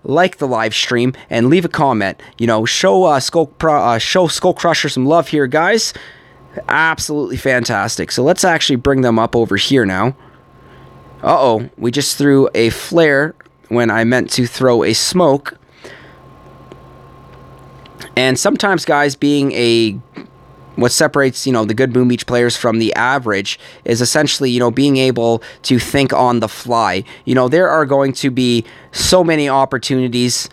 Like the live stream and leave a comment. You know, show SkullCrusher some love here, guys. Absolutely fantastic. So let's actually bring them up over here now. Uh-oh, we just threw a flare when I meant to throw a smoke. And sometimes, guys, what separates, you know, the good Boom Beach players from the average is essentially, you know, being able to think on the fly. You know, there are going to be so many opportunities.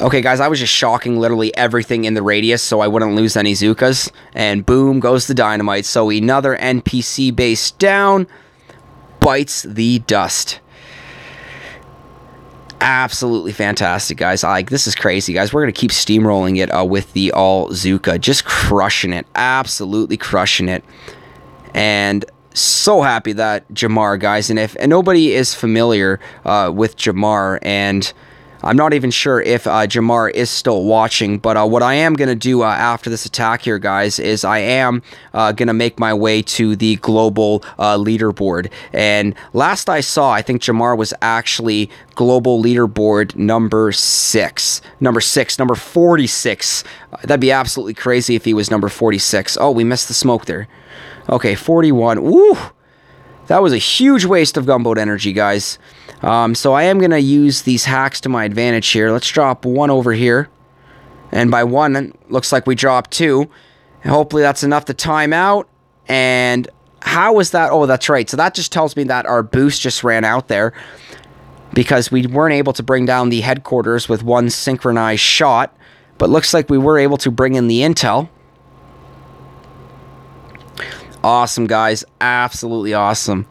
Okay, guys, I was just shocking literally everything in the radius so I wouldn't lose any Zukas. And boom goes the dynamite. So another NPC base down, bites the dust. Absolutely fantastic, guys. This is crazy, guys. We're going to keep steamrolling it with the Alzuka. Just crushing it. Absolutely crushing it. And so happy that Jamar, guys. And if nobody is familiar with Jamar, and I'm not even sure if Jamar is still watching, but what I am going to do after this attack here, guys, is I am going to make my way to the global leaderboard. And last I saw, I think Jamar was actually global leaderboard number 46. That'd be absolutely crazy if he was number 46. Oh, we missed the smoke there. Okay, 41. Woo! That was a huge waste of gunboat energy, guys. So I am going to use these hacks to my advantage here. Let's drop one over here. And by one, looks like we dropped two. And hopefully that's enough to time out. And how was that? Oh, that's right. So that just tells me that our boost just ran out there, because we weren't able to bring down the headquarters with one synchronized shot. But looks like we were able to bring in the intel. Awesome, guys. Absolutely awesome.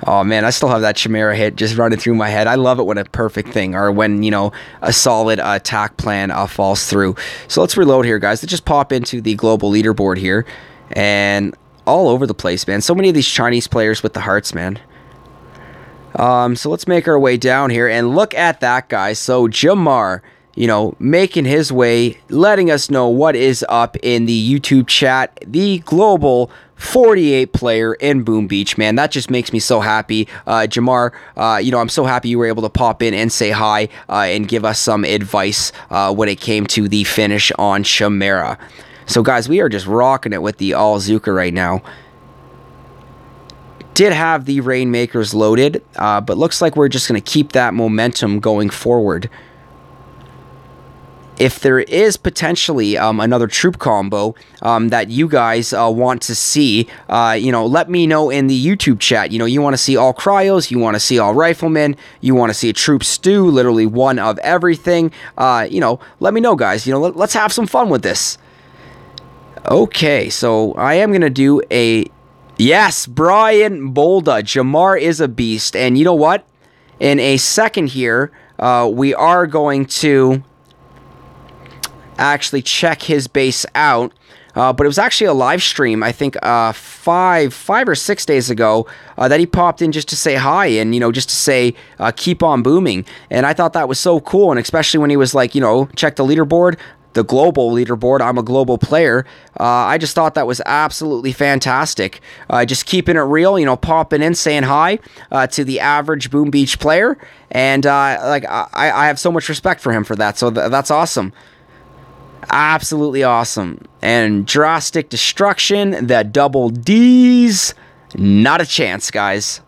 Oh, man, I still have that Chimera hit just running through my head. I love it when a perfect thing, or when, you know, a solid attack plan falls through. So let's reload here, guys. Let's just pop into the global leaderboard here. And all over the place, man. So many of these Chinese players with the hearts, man. So let's make our way down here. And look at that, guys. So Jamar, you know, making his way, letting us know what is up in the YouTube chat. The global 48 player in Boom Beach, man. That just makes me so happy. Jamar, you know, I'm so happy you were able to pop in and say hi and give us some advice when it came to the finish on Chimera. So, guys, we are just rocking it with the All-Zuka right now. Did have the Rainmakers loaded, but looks like we're just going to keep that momentum going forward. If there is potentially another troop combo that you guys want to see, you know, let me know in the YouTube chat. You know, you want to see all cryos, you want to see all riflemen, you want to see a troop stew, literally one of everything. You know, let me know, guys. You know, let's have some fun with this. Okay, so I am going to do a... Yes, Brian Bolda. Jamar is a beast. And you know what? In a second here, we are going to actually check his base out. But it was actually a live stream, I think, 5 or 6 days ago, that he popped in just to say hi and, you know, just to say, keep on booming. And I thought that was so cool. And especially when he was like, you know, check the leaderboard, the global leaderboard. I'm a global player. I just thought that was absolutely fantastic. Just keeping it real, you know, popping in, saying hi to the average Boom Beach player. And, like, I have so much respect for him for that. So that's awesome. Absolutely awesome. And drastic destruction, the double D's, not a chance, guys.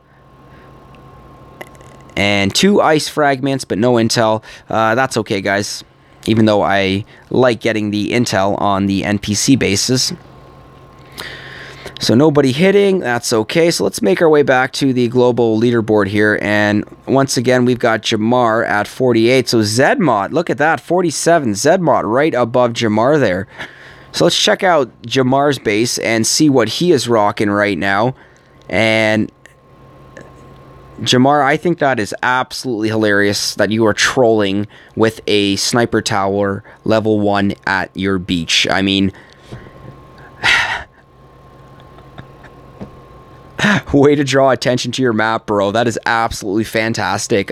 And 2 ice fragments, but no intel. That's okay, guys. Even though I like getting the intel on the NPC bases. So nobody hitting, that's okay. So let's make our way back to the global leaderboard here. And once again, we've got Jamar at 48. So Zedmot, look at that, 47. Zedmot right above Jamar there. So let's check out Jamar's base and see what he is rocking right now. And Jamar, I think that is absolutely hilarious that you are trolling with a sniper tower level 1 at your beach. I mean, way to draw attention to your map, bro. That is absolutely fantastic.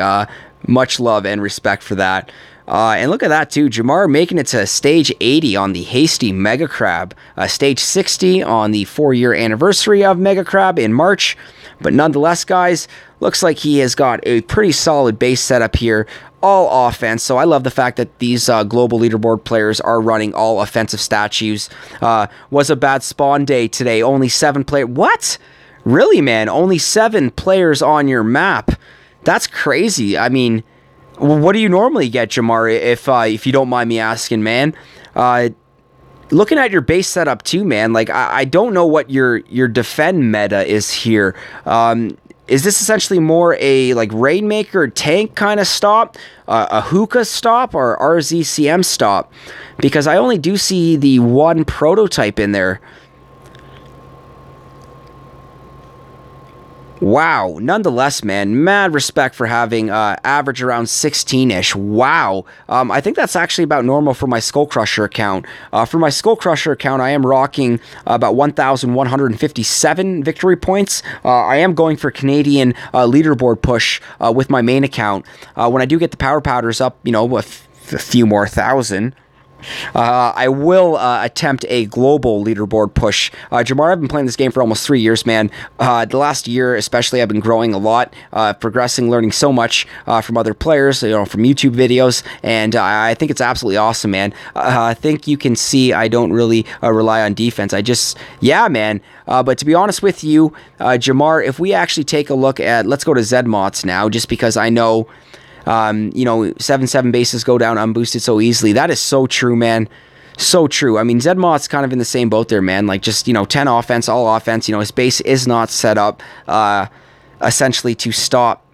Much love and respect for that. And look at that, too. Jamar making it to stage 80 on the Hasty Mega Crab. Stage 60 on the 4-year anniversary of Mega Crab in March. But nonetheless, guys, looks like he has got a pretty solid base setup here. All offense. So I love the fact that these global leaderboard players are running all offensive statues. Was a bad spawn day today. Only 7 players. What? Really, man? Only 7 players on your map? That's crazy. I mean, what do you normally get, Jamar, if you don't mind me asking, man? Looking at your base setup too, man, like I don't know what your defend meta is here. Is this essentially more a like Rainmaker tank kind of stop, a hookah stop, or RZCM stop? Because I only do see the one prototype in there. Wow, nonetheless, man, mad respect for having average around 16-ish. Wow. I think that's actually about normal for my SkullCrusher account. For my SkullCrusher account, I am rocking about 1,157 victory points. I am going for Canadian leaderboard push with my main account. When I do get the power powders up, you know, a few more thousand. I will attempt a global leaderboard push. Jamar, I've been playing this game for almost 3 years, man. The last year, especially, I've been growing a lot, progressing, learning so much from other players, from YouTube videos, and I think it's absolutely awesome, man. I think you can see I don't really rely on defense. Yeah, man. But to be honest with you, Jamar, if we actually take a look at, let's go to Zedmots now, just because I know 7-7 bases go down unboosted so easily. That is so true, man. So true. I mean, Zedmot's kind of in the same boat there, man. Like, just, 10 offense, all offense. His base is not set up essentially to stop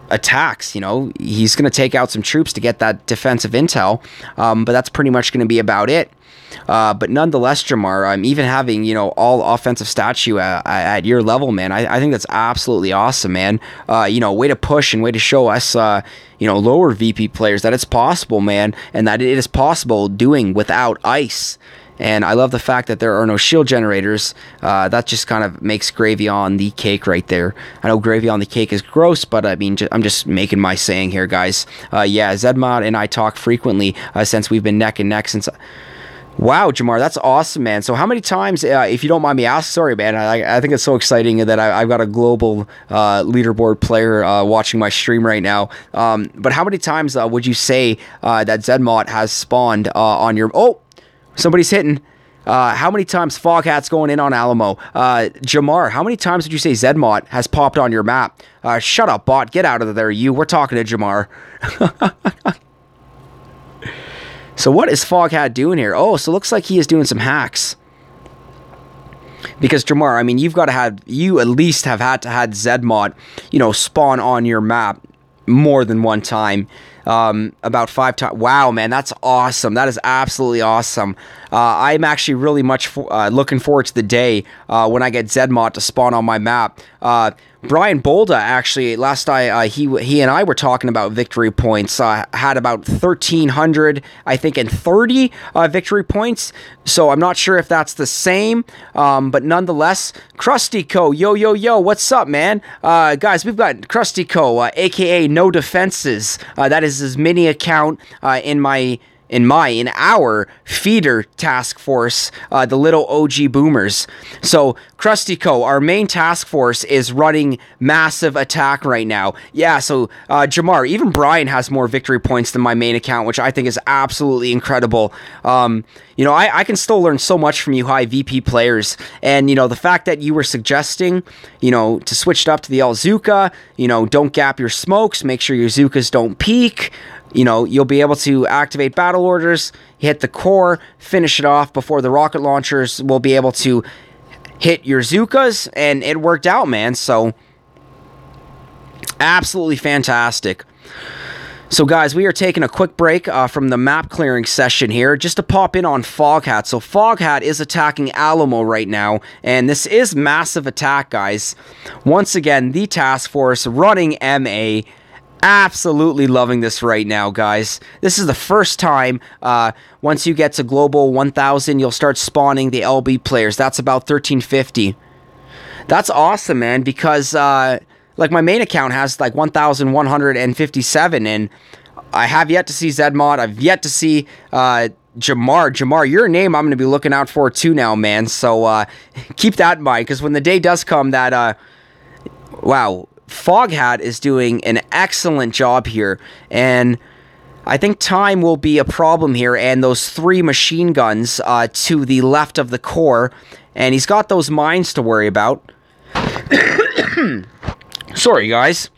attacks. He's going to take out some troops to get that defensive intel, but that's pretty much going to be about it. But nonetheless, Jamar, even having, all offensive statue at your level, man, I think that's absolutely awesome, man. Way to push and way to show us, lower VP players that it's possible, man, and that it is possible doing without ice. And I love the fact that there are no shield generators. That just kind of makes gravy on the cake right there. I know gravy on the cake is gross, but I mean, I'm just making my saying here, guys. Yeah, Zedmod and I talk frequently since we've been neck and neck since... Wow, Jamar, that's awesome, man. So how many times, if you don't mind me asking, sorry, man, I think it's so exciting that I've got a global leaderboard player watching my stream right now. But how many times would you say that Zedmot has spawned on your... Oh, somebody's hitting. How many times Foghat's going in on Alamo? Jamar, how many times would you say Zedmot has popped on your map? Shut up, bot. Get out of there, you. We're talking to Jamar. So what is Foghat doing here? Oh, so it looks like he is doing some hacks. Because Jamar, I mean, you at least have had to had Zedmot, spawn on your map more than one time. About 5 times. Wow, man, that's awesome. That is absolutely awesome. I'm actually really much looking forward to the day when I get Zedmot to spawn on my map. Brian Bolda, actually, last he and I were talking about victory points, had about 1,300, I think, and 30 victory points. So I'm not sure if that's the same, but nonetheless, Krusty Co. Yo, what's up, man? Guys, we've got Krusty Co., aka No Defenses. That is his mini account in our feeder task force, the little OG boomers. So Krusty Co., our main task force, is running massive attack right now. Yeah, so Jamar, even Brian has more victory points than my main account, which I think is absolutely incredible. I can still learn so much from you high VP players, and the fact that you were suggesting, to switch it up to the Elzuka, don't gap your smokes, make sure your Zukas don't peak. You'll be able to activate battle orders, hit the core, finish it off before the rocket launchers will be able to hit your Zukas, and it worked out, man. So, absolutely fantastic. So, guys, we are taking a quick break from the map clearing session here just to pop in on Foghat. So, Foghat is attacking Alamo right now, and this is massive attack, guys. Once again, the task force running MA. Absolutely loving this right now, guys. This is the first time, once you get to Global 1000, you'll start spawning the LB players. That's about 1350. That's awesome, man, because, my main account has, 1,157, and I have yet to see Zedmod. I've yet to see, Jamar. Jamar, your name I'm going to be looking out for, too, now, man. So, keep that in mind, because when the day does come that, wow, Foghat is doing an excellent job here, and I think time will be a problem here, and those 3 machine guns to the left of the core, and he's got those mines to worry about. Sorry, guys.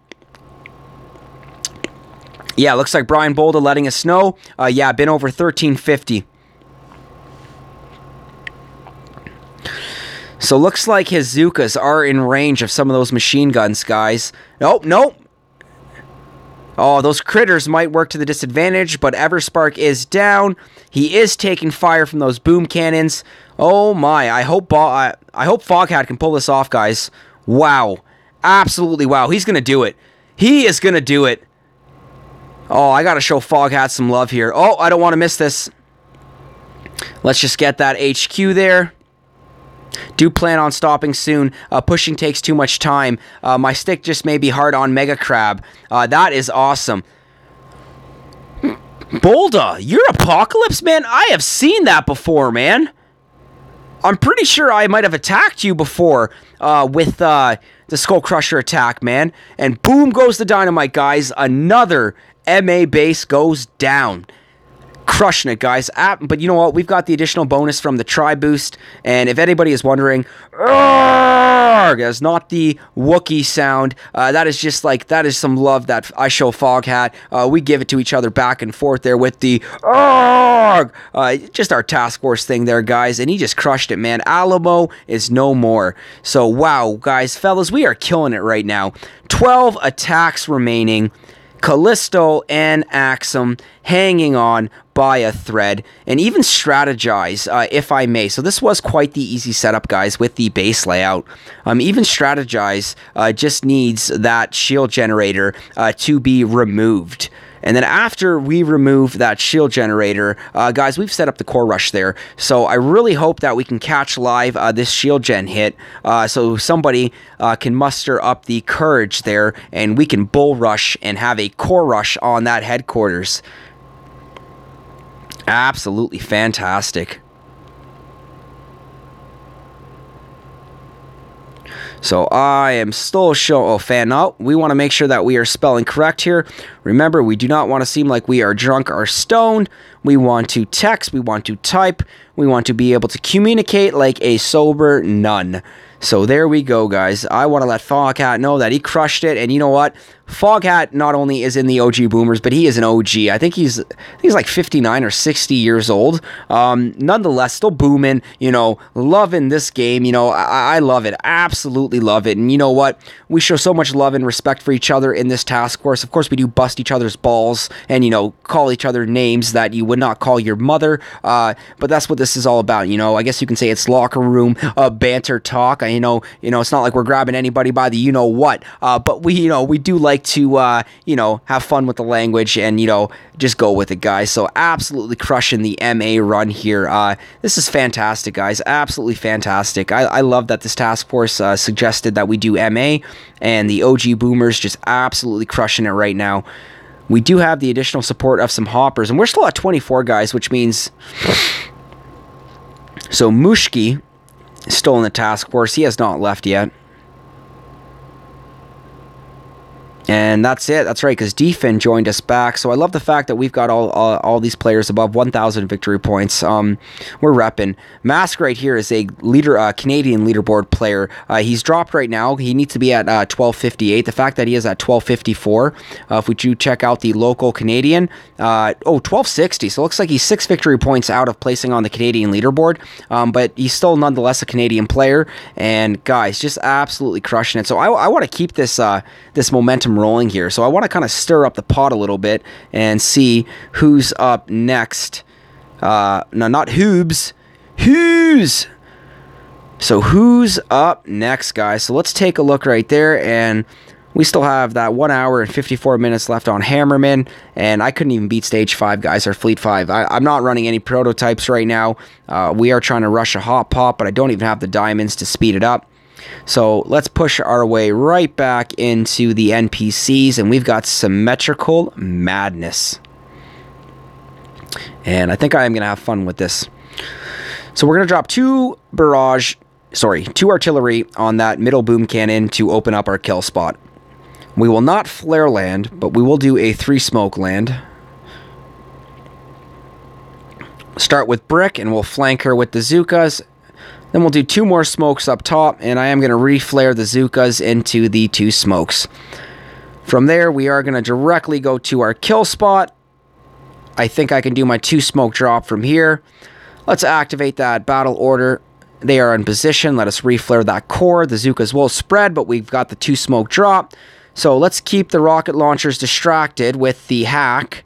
Yeah, looks like Brian Bolda letting us know. Yeah, been over 1350. So looks like his Zukas are in range of some of those machine guns, guys. Nope. Oh, those critters might work to the disadvantage, but Everspark is down. He is taking fire from those boom cannons. Oh my, I hope Foghat can pull this off, guys. Wow. Absolutely wow. He's going to do it. He is going to do it. Oh, I got to show Foghat some love here. Oh, I don't want to miss this. Let's just get that HQ there. Do plan on stopping soon. Pushing takes too much time. My stick just may be hard on Mega Crab. That is awesome. Bolda, you're Apocalypse, man? I have seen that before, man. I'm pretty sure I might have attacked you before with the SkullCrusher attack, man. And boom goes the dynamite, guys. Another MA base goes down. Crushing it, guys. But you know what? We've got the additional bonus from the Tri Boost. And if anybody is wondering, that's not the Wookiee sound. That is just like, that is some love that I show Foghat. We give it to each other back and forth there with the just our task force thing there, guys. And he just crushed it, man. Alamo is no more. So, wow, guys, fellas, we are killing it right now. 12 attacks remaining. Callisto and Axum hanging on by a thread, and even strategize, if I may. So this was quite the easy setup, guys, with the base layout. Even strategize just needs that shield generator to be removed. And then after we remove that shield generator, guys, we've set up the core rush there. So I really hope that we can catch live this shield gen hit, so somebody can muster up the courage there, and we can bull rush and have a core rush on that headquarters. Absolutely fantastic. So I am still showing, fan out. We want to make sure that we are spelling correct here. Remember, we do not want to seem like we are drunk or stoned. We want to text, we want to type, we want to be able to communicate like a sober nun. So there we go, guys. I want to let Foghat know that he crushed it, and you know what? Foghat not only is in the OG Boomers, but he is an OG. I think he's like 59 or 60 years old. Nonetheless, still booming, you know, loving this game. You know, I love it. Absolutely love it. And you know what? We show so much love and respect for each other in this task force. Of course, we do bust each other's balls and, you know, call each other names that you would not call your mother. But that's what this is all about, you know. I guess you can say it's locker room banter talk. You know, it's not like we're grabbing anybody by the you-know-what. But we do like to, have fun with the language and, just go with it, guys. So absolutely crushing the MA run here. This is fantastic, guys. Absolutely fantastic. I love that this task force suggested that we do MA, and the OG Boomers just absolutely crushing it right now. We do have the additional support of some hoppers, and we're still at 24, guys, which means... So Mushki is still in the task force. He has not left yet. And that's it. That's right, because Defin joined us back. So I love the fact that we've got all these players above 1,000 victory points. We're repping. Mask right here is a Canadian leaderboard player. He's dropped right now. He needs to be at 1258. The fact that he is at 1254, if we do check out the local Canadian, 1260. So it looks like he's 6 victory points out of placing on the Canadian leaderboard. But he's still nonetheless a Canadian player. And guys, just absolutely crushing it. So I want to keep this momentum rolling here. So I want to kind of stir up the pot a little bit and see who's up next. No, not Hoobs. Who's? So who's up next, guys? So let's take a look right there, and we still have that 1 hour and 54 minutes left on Hammerman, and I couldn't even beat Stage 5, guys, or Fleet 5. I'm not running any prototypes right now. We are trying to rush a hot pop, but I don't even have the diamonds to speed it up. So let's push our way right back into the NPCs, and we've got Symmetrical Madness. And I think I am going to have fun with this. So we're going to drop 2 artillery on that middle boom cannon to open up our kill spot. We will not flare land, but we will do a 3 smoke land. Start with Brick, and we'll flank her with the Zookas. Then we'll do 2 more smokes up top, and I am going to re-flare the Zookas into the 2 smokes. From there, we are going to directly go to our kill spot. I think I can do my 2 smoke drop from here. Let's activate that battle order. They are in position. Let us re-flare that core. The Zookas will spread, but we've got the 2 smoke drop. So let's keep the rocket launchers distracted with the hack.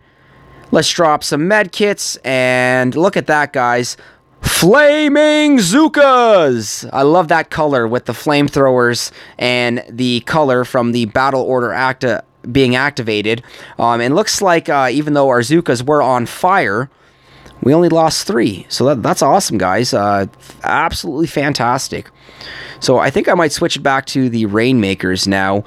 Let's drop some med kits, and look at that, guys. Flaming Zookas! I love that color with the flamethrowers and the color from the battle order being activated. And looks like even though our Zookas were on fire, we only lost 3. So that's awesome, guys. Absolutely fantastic. So I think I might switch it back to the Rainmakers now.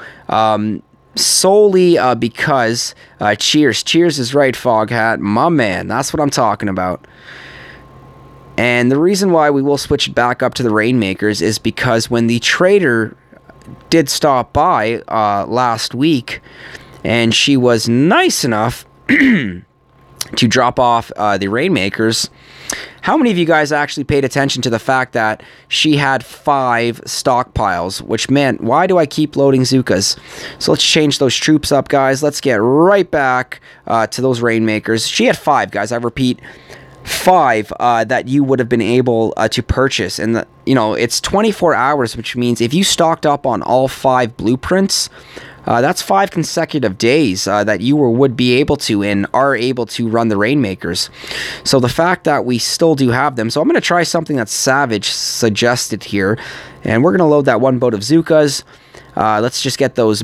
solely because Cheers is right, Foghat, my man. That's what I'm talking about. And the reason why we will switch it back up to the Rainmakers is because when the trader did stop by last week, and she was nice enough to drop off the Rainmakers, how many of you guys actually paid attention to the fact that she had 5 stockpiles? Which meant, why do I keep loading Zookas? So let's change those troops up, guys. Let's get right back to those Rainmakers. She had 5, guys. I repeat, 5 that you would have been able to purchase. And, it's 24 hours, which means if you stocked up on all 5 blueprints, that's 5 consecutive days that you would be able to and are able to run the Rainmakers. So the fact that we still do have them. So I'm going to try something that Savage suggested here. And we're going to load that 1 boat of Zookas. Let's just get those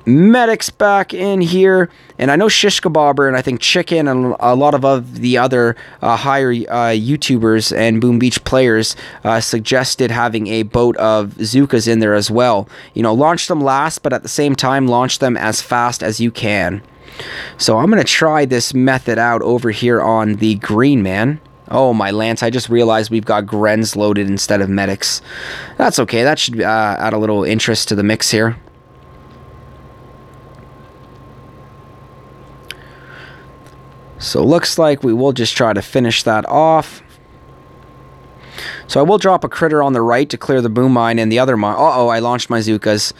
medics back in here. And I know Shish Kebabber and I think Chicken and a lot of the other higher YouTubers and Boom Beach players suggested having a boat of Zookas in there as well. Launch them last, but at the same time, launch them as fast as you can. So I'm going to try this method out over here on the Green Man. Oh, my Lance, I just realized we've got Grens loaded instead of medics. That's okay. That should add a little interest to the mix here. So looks like we will just try to finish that off. So I will drop a critter on the right to clear the boom mine and the other mine. Uh-oh, I launched my Zookas.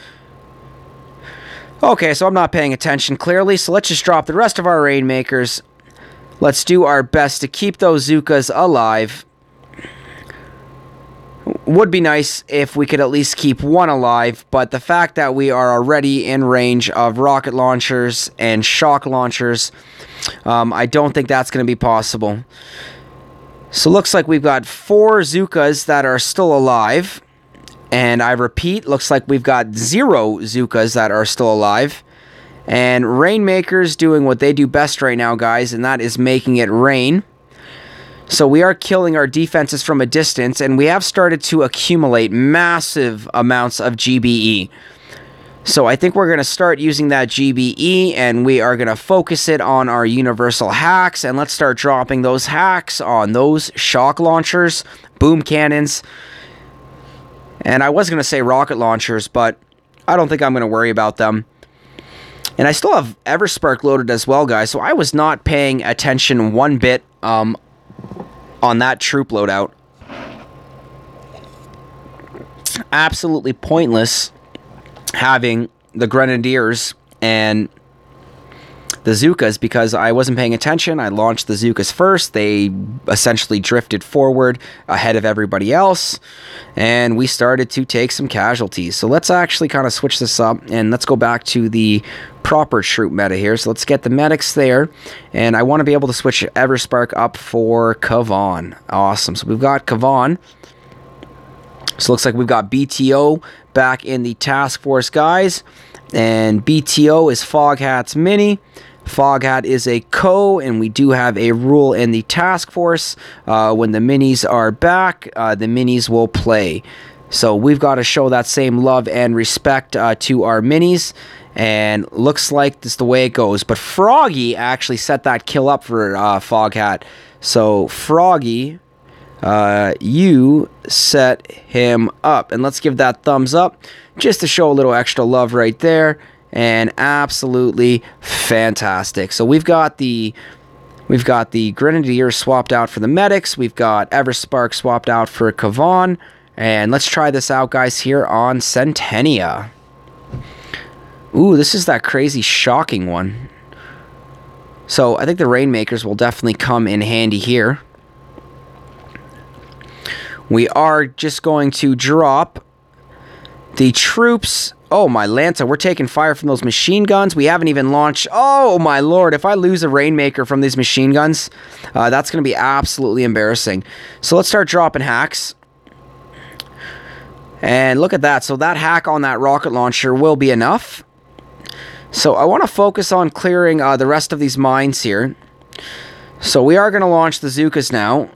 Okay, so I'm not paying attention clearly, so let's just drop the rest of our Rainmakers. Let's do our best to keep those Zookas alive. Would be nice if we could at least keep 1 alive, but the fact that we are already in range of rocket launchers and shock launchers, I don't think that's going to be possible. So looks like we've got 4 Zookas that are still alive. And I repeat, looks like we've got 0 Zookas that are still alive. And Rainmakers doing what they do best right now, guys, and that is making it rain. So we are killing our defenses from a distance, and we have started to accumulate massive amounts of GBE. So I think we're going to start using that GBE, and we are going to focus it on our universal hacks, and let's start dropping those hacks on those shock launchers, boom cannons, and I was going to say rocket launchers, but I don't think I'm going to worry about them. And I still have Everspark loaded as well, guys, so I was not paying attention one bit on that troop loadout. Absolutely pointless having the Grenadiers and the Zookas because I wasn't paying attention. I launched the Zookas first. They essentially drifted forward ahead of everybody else, and we started to take some casualties. So let's actually kind of switch this up, and let's go back to the proper troop meta here. So let's get the medics there, and I want to be able to switch Everspark up for Kavan. Awesome. So we've got Kavan. So it looks like we've got BTO back in the task force, guys, and BTO is Foghat's mini. Foghat is a co, and we do have a rule in the task force. When the minis are back, the minis will play. So we've got to show that same love and respect to our minis, and looks like this is the way it goes. But Froggy actually set that kill up for Foghat. So Froggy, you set him up, and let's give that thumbs up just to show a little extra love right there. And absolutely fantastic. So we've got the Grenadiers swapped out for the medics. We've got Everspark swapped out for Kavan. And let's try this out, guys, here on Centennia. Ooh, this is that crazy shocking one. So I think the Rainmakers will definitely come in handy here. We are just going to drop the troops. Oh, my Lanta, we're taking fire from those machine guns. We haven't even launched. Oh, my Lord, if I lose a Rainmaker from these machine guns, that's going to be absolutely embarrassing. So let's start dropping hacks. And look at that. So that hack on that rocket launcher will be enough. So I want to focus on clearing the rest of these mines here. So we are going to launch the Zookas now.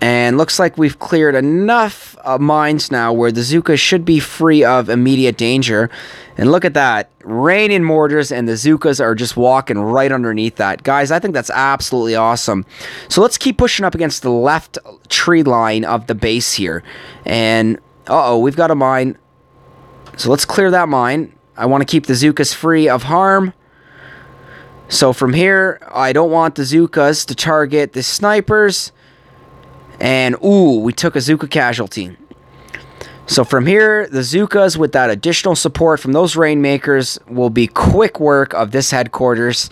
And looks like we've cleared enough mines now where the Zookas should be free of immediate danger. And look at that. Rain in mortars and the Zookas are just walking right underneath that. Guys, I think that's absolutely awesome. So let's keep pushing up against the left tree line of the base here. And, uh-oh, we've got a mine. So let's clear that mine. I want to keep the Zookas free of harm. So from here, I don't want the Zookas to target the snipers. And, ooh, we took a Zooka casualty. So from here, the Zookas, with that additional support from those rainmakers, will be quick work of this headquarters.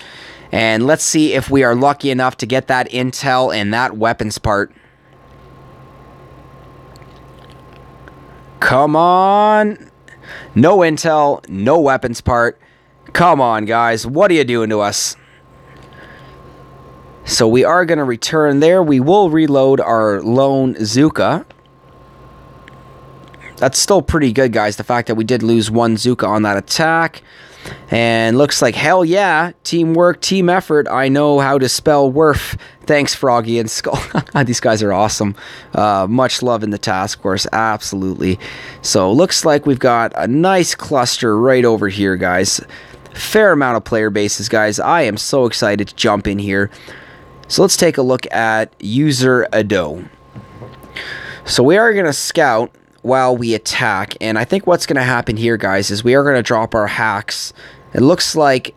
And let's see if we are lucky enough to get that intel and that weapons part. Come on. No intel, no weapons part. Come on, guys. What are you doing to us? So we are going to return there. We will reload our lone Zooka. That's still pretty good, guys. The fact that we did lose one Zooka on that attack. And looks like, hell yeah, teamwork, team effort. I know how to spell worf. Thanks, Froggy and Skull. These guys are awesome. Much love in the task force, absolutely. So looks like we've got a nice cluster right over here, guys. Fair amount of player bases, guys. I am so excited to jump in here. So let's take a look at user Ado. So we are going to scout while we attack, and I think what's going to happen here, guys, is we are going to drop our hacks. It looks like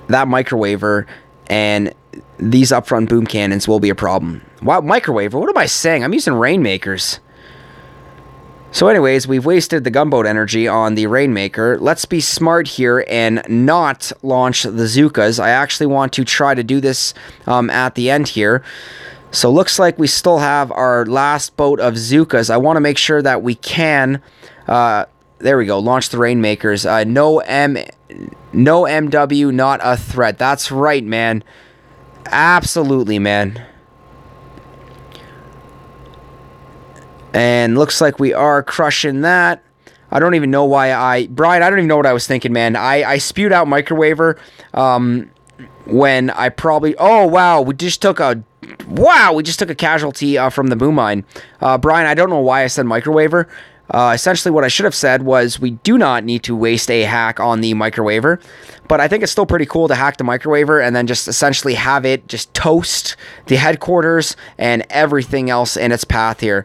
that microwaver and these upfront boom cannons will be a problem. Wow, microwaver? What am I saying? I'm using rainmakers. So anyways, we've wasted the gunboat energy on the rainmaker. Let's be smart here and not launch the Zookas. I actually want to try to do this at the end here. So looks like we still have our last boat of Zookas. I want to make sure that we can, there we go, launch the rainmakers. No MW, not a threat. That's right, man. Absolutely, man. And looks like we are crushing that. I don't even know why Brian, I don't even know what I was thinking, man. I spewed out microwaver when I probably... Oh, wow, we just took a casualty from the boom mine. Brian, I don't know why I said microwaver. Essentially, what I should have said was we do not need to waste a hack on the microwaver. But I think it's still pretty cool to hack the microwaver and then just essentially have it just toast the headquarters and everything else in its path here.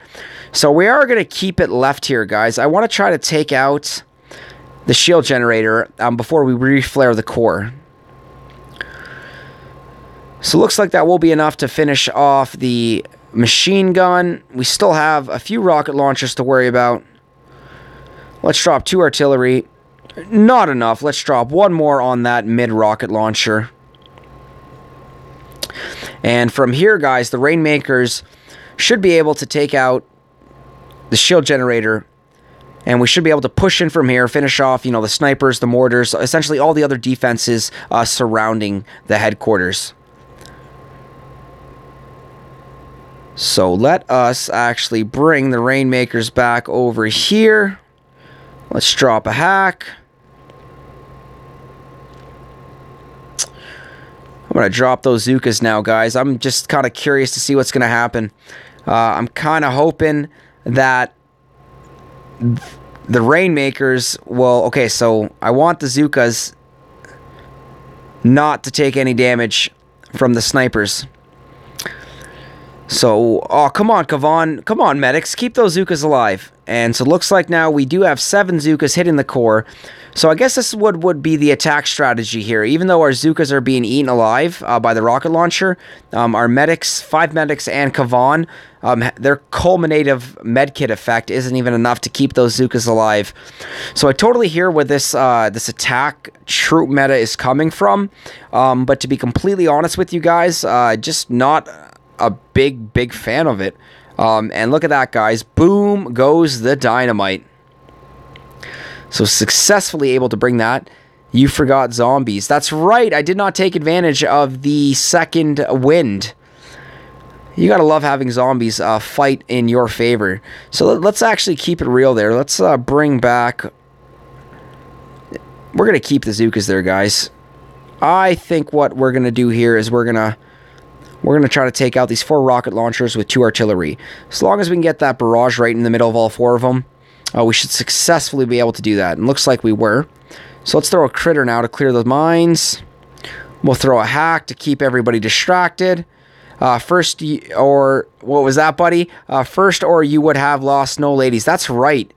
So we are going to keep it left here, guys. I want to try to take out the shield generator before we reflare the core. So looks like that will be enough to finish off the machine gun. We still have a few rocket launchers to worry about. Let's drop 2 artillery. Not enough. Let's drop 1 more on that mid-rocket launcher. And from here, guys, the rainmakers should be able to take out the shield generator. And we should be able to push in from here, finish off, you know, the snipers, the mortars, essentially all the other defenses surrounding the headquarters. So let us actually bring the rainmakers back over here. Let's drop a hack. I'm going to drop those Zookas now, guys. I'm just kind of curious to see what's going to happen. I'm kind of hoping that the rainmakers will... Okay, so I want the Zookas not to take any damage from the snipers. So, oh, come on, Kavan. Come on, medics. Keep those Zookas alive. And so it looks like now we do have 7 Zookas hitting the core. So I guess this would be the attack strategy here. Even though our Zookas are being eaten alive by the rocket launcher, our medics, 5 medics and Kavan, their culminative medkit effect isn't even enough to keep those Zookas alive. So I totally hear where this attack troop meta is coming from. But to be completely honest with you guys, just not a big fan of it. And look at that, guys. Boom goes the dynamite. So successfully able to bring that. You forgot zombies. That's right. I did not take advantage of the second wind. You gotta love having zombies fight in your favor. So let's actually keep it real there. Let's bring back... We're gonna keep the Zookas there, guys. I think what we're gonna do here is we're gonna we're going to try to take out these 4 rocket launchers with 2 artillery. As long as we can get that barrage right in the middle of all 4 of them, we should successfully be able to do that. And looks like we were. So let's throw a critter now to clear the mines. We'll throw a hack to keep everybody distracted. First, or what was that, buddy? First, or you would have lost no ladies. That's right.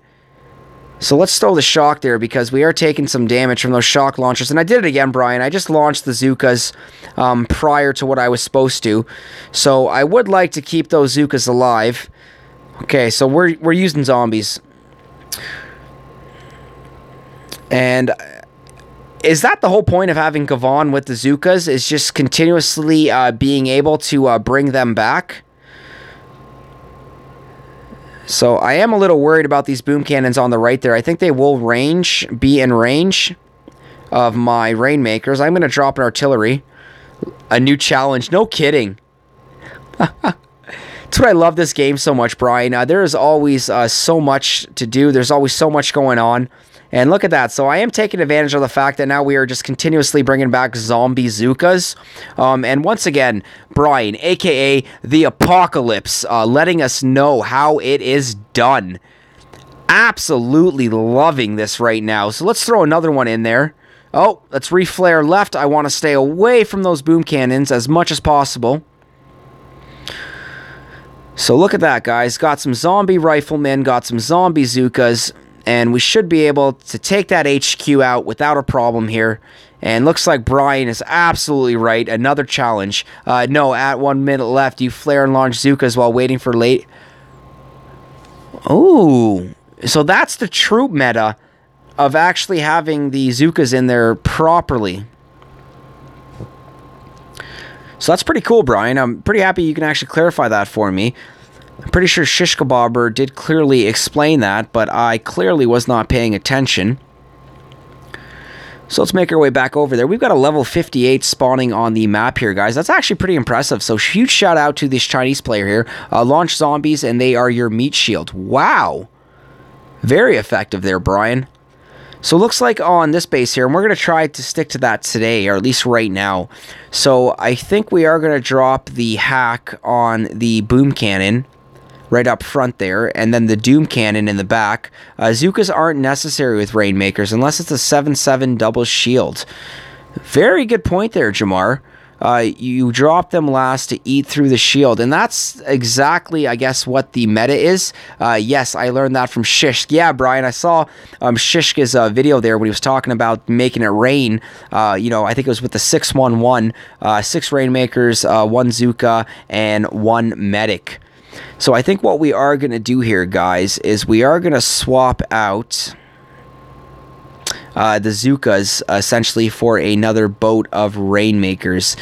So let's throw the shock there because we are taking some damage from those shock launchers. And I did it again, Brian. I just launched the Zookas prior to what I was supposed to. So I would like to keep those Zookas alive. Okay, so we're using zombies. And is that the whole point of having Kavan with the Zookas? Is just continuously being able to bring them back? So I am a little worried about these boom cannons on the right there. I think they will be in range of my rainmakers. I'm going to drop an artillery. A new challenge. No kidding. That's what I love this game so much, Brian. There is always so much to do. There's always so much going on. And look at that. So I am taking advantage of the fact that now we are just continuously bringing back zombie Zookas. And once again, Brian, a.k.a. the Apocalypse, letting us know how it is done. Absolutely loving this right now. So let's throw another one in there. Oh, let's reflare left. I want to stay away from those boom cannons as much as possible. So look at that, guys. Got some zombie riflemen, got some zombie Zookas. And we should be able to take that HQ out without a problem here. And looks like Brian is absolutely right. Another challenge. No, at 1 minute left, you flare and launch Zookas while waiting for late. Oh, so that's the troop meta of actually having the Zookas in there properly. So that's pretty cool, Brian. I'm pretty happy you can actually clarify that for me. I'm pretty sure Shish Kebabber did clearly explain that, but I clearly was not paying attention. So let's make our way back over there. We've got a level 58 spawning on the map here, guys. That's actually pretty impressive. So huge shout out to this Chinese player here. Launch zombies and they are your meat shield. Wow. Very effective there, Brian. So it looks like on this base here, and we're going to try to stick to that today, or at least right now. So I think we are going to drop the hack on the boom cannon right up front there, and then the doom cannon in the back. Zookas aren't necessary with rainmakers unless it's a 7/7 double shield. Very good point there, Jamar. You drop them last to eat through the shield, and that's exactly, I guess, what the meta is. Yes, I learned that from Shish. Yeah, Brian, I saw Shishka's video there when he was talking about making it rain. You know, I think it was with the 611, 6 rainmakers, 1 Zooka, and 1 medic. So I think what we are going to do here, guys, is we are going to swap out the Zookas essentially for another boat of rainmakers.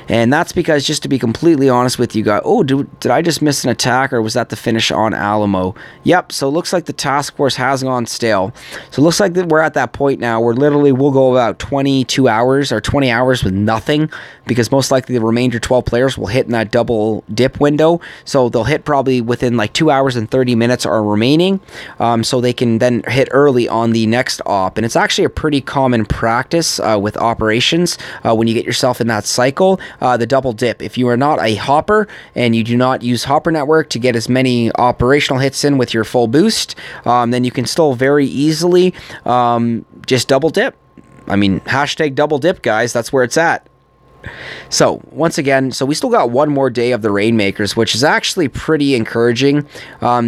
And that's because, just to be completely honest with you guys, oh, did I just miss an attack, or was that the finish on Alamo? Yep, so it looks like the task force has gone stale. So it looks like that we're at that point now where literally we'll go about 22 hours or 20 hours with nothing, because most likely the remainder 12 players will hit in that double dip window. So they'll hit probably within like 2 hours and 30 minutes are remaining, so they can then hit early on the next op. And it's actually a pretty common practice with operations when you get yourself in that cycle, the double dip. If you are not a hopper and you do not use Hopper Network to get as many operational hits in with your full boost, then you can still very easily just double dip. I mean, hashtag double dip, guys. That's where it's at. So, once again, so we still got one more day of the Rainmakers, which is actually pretty encouraging,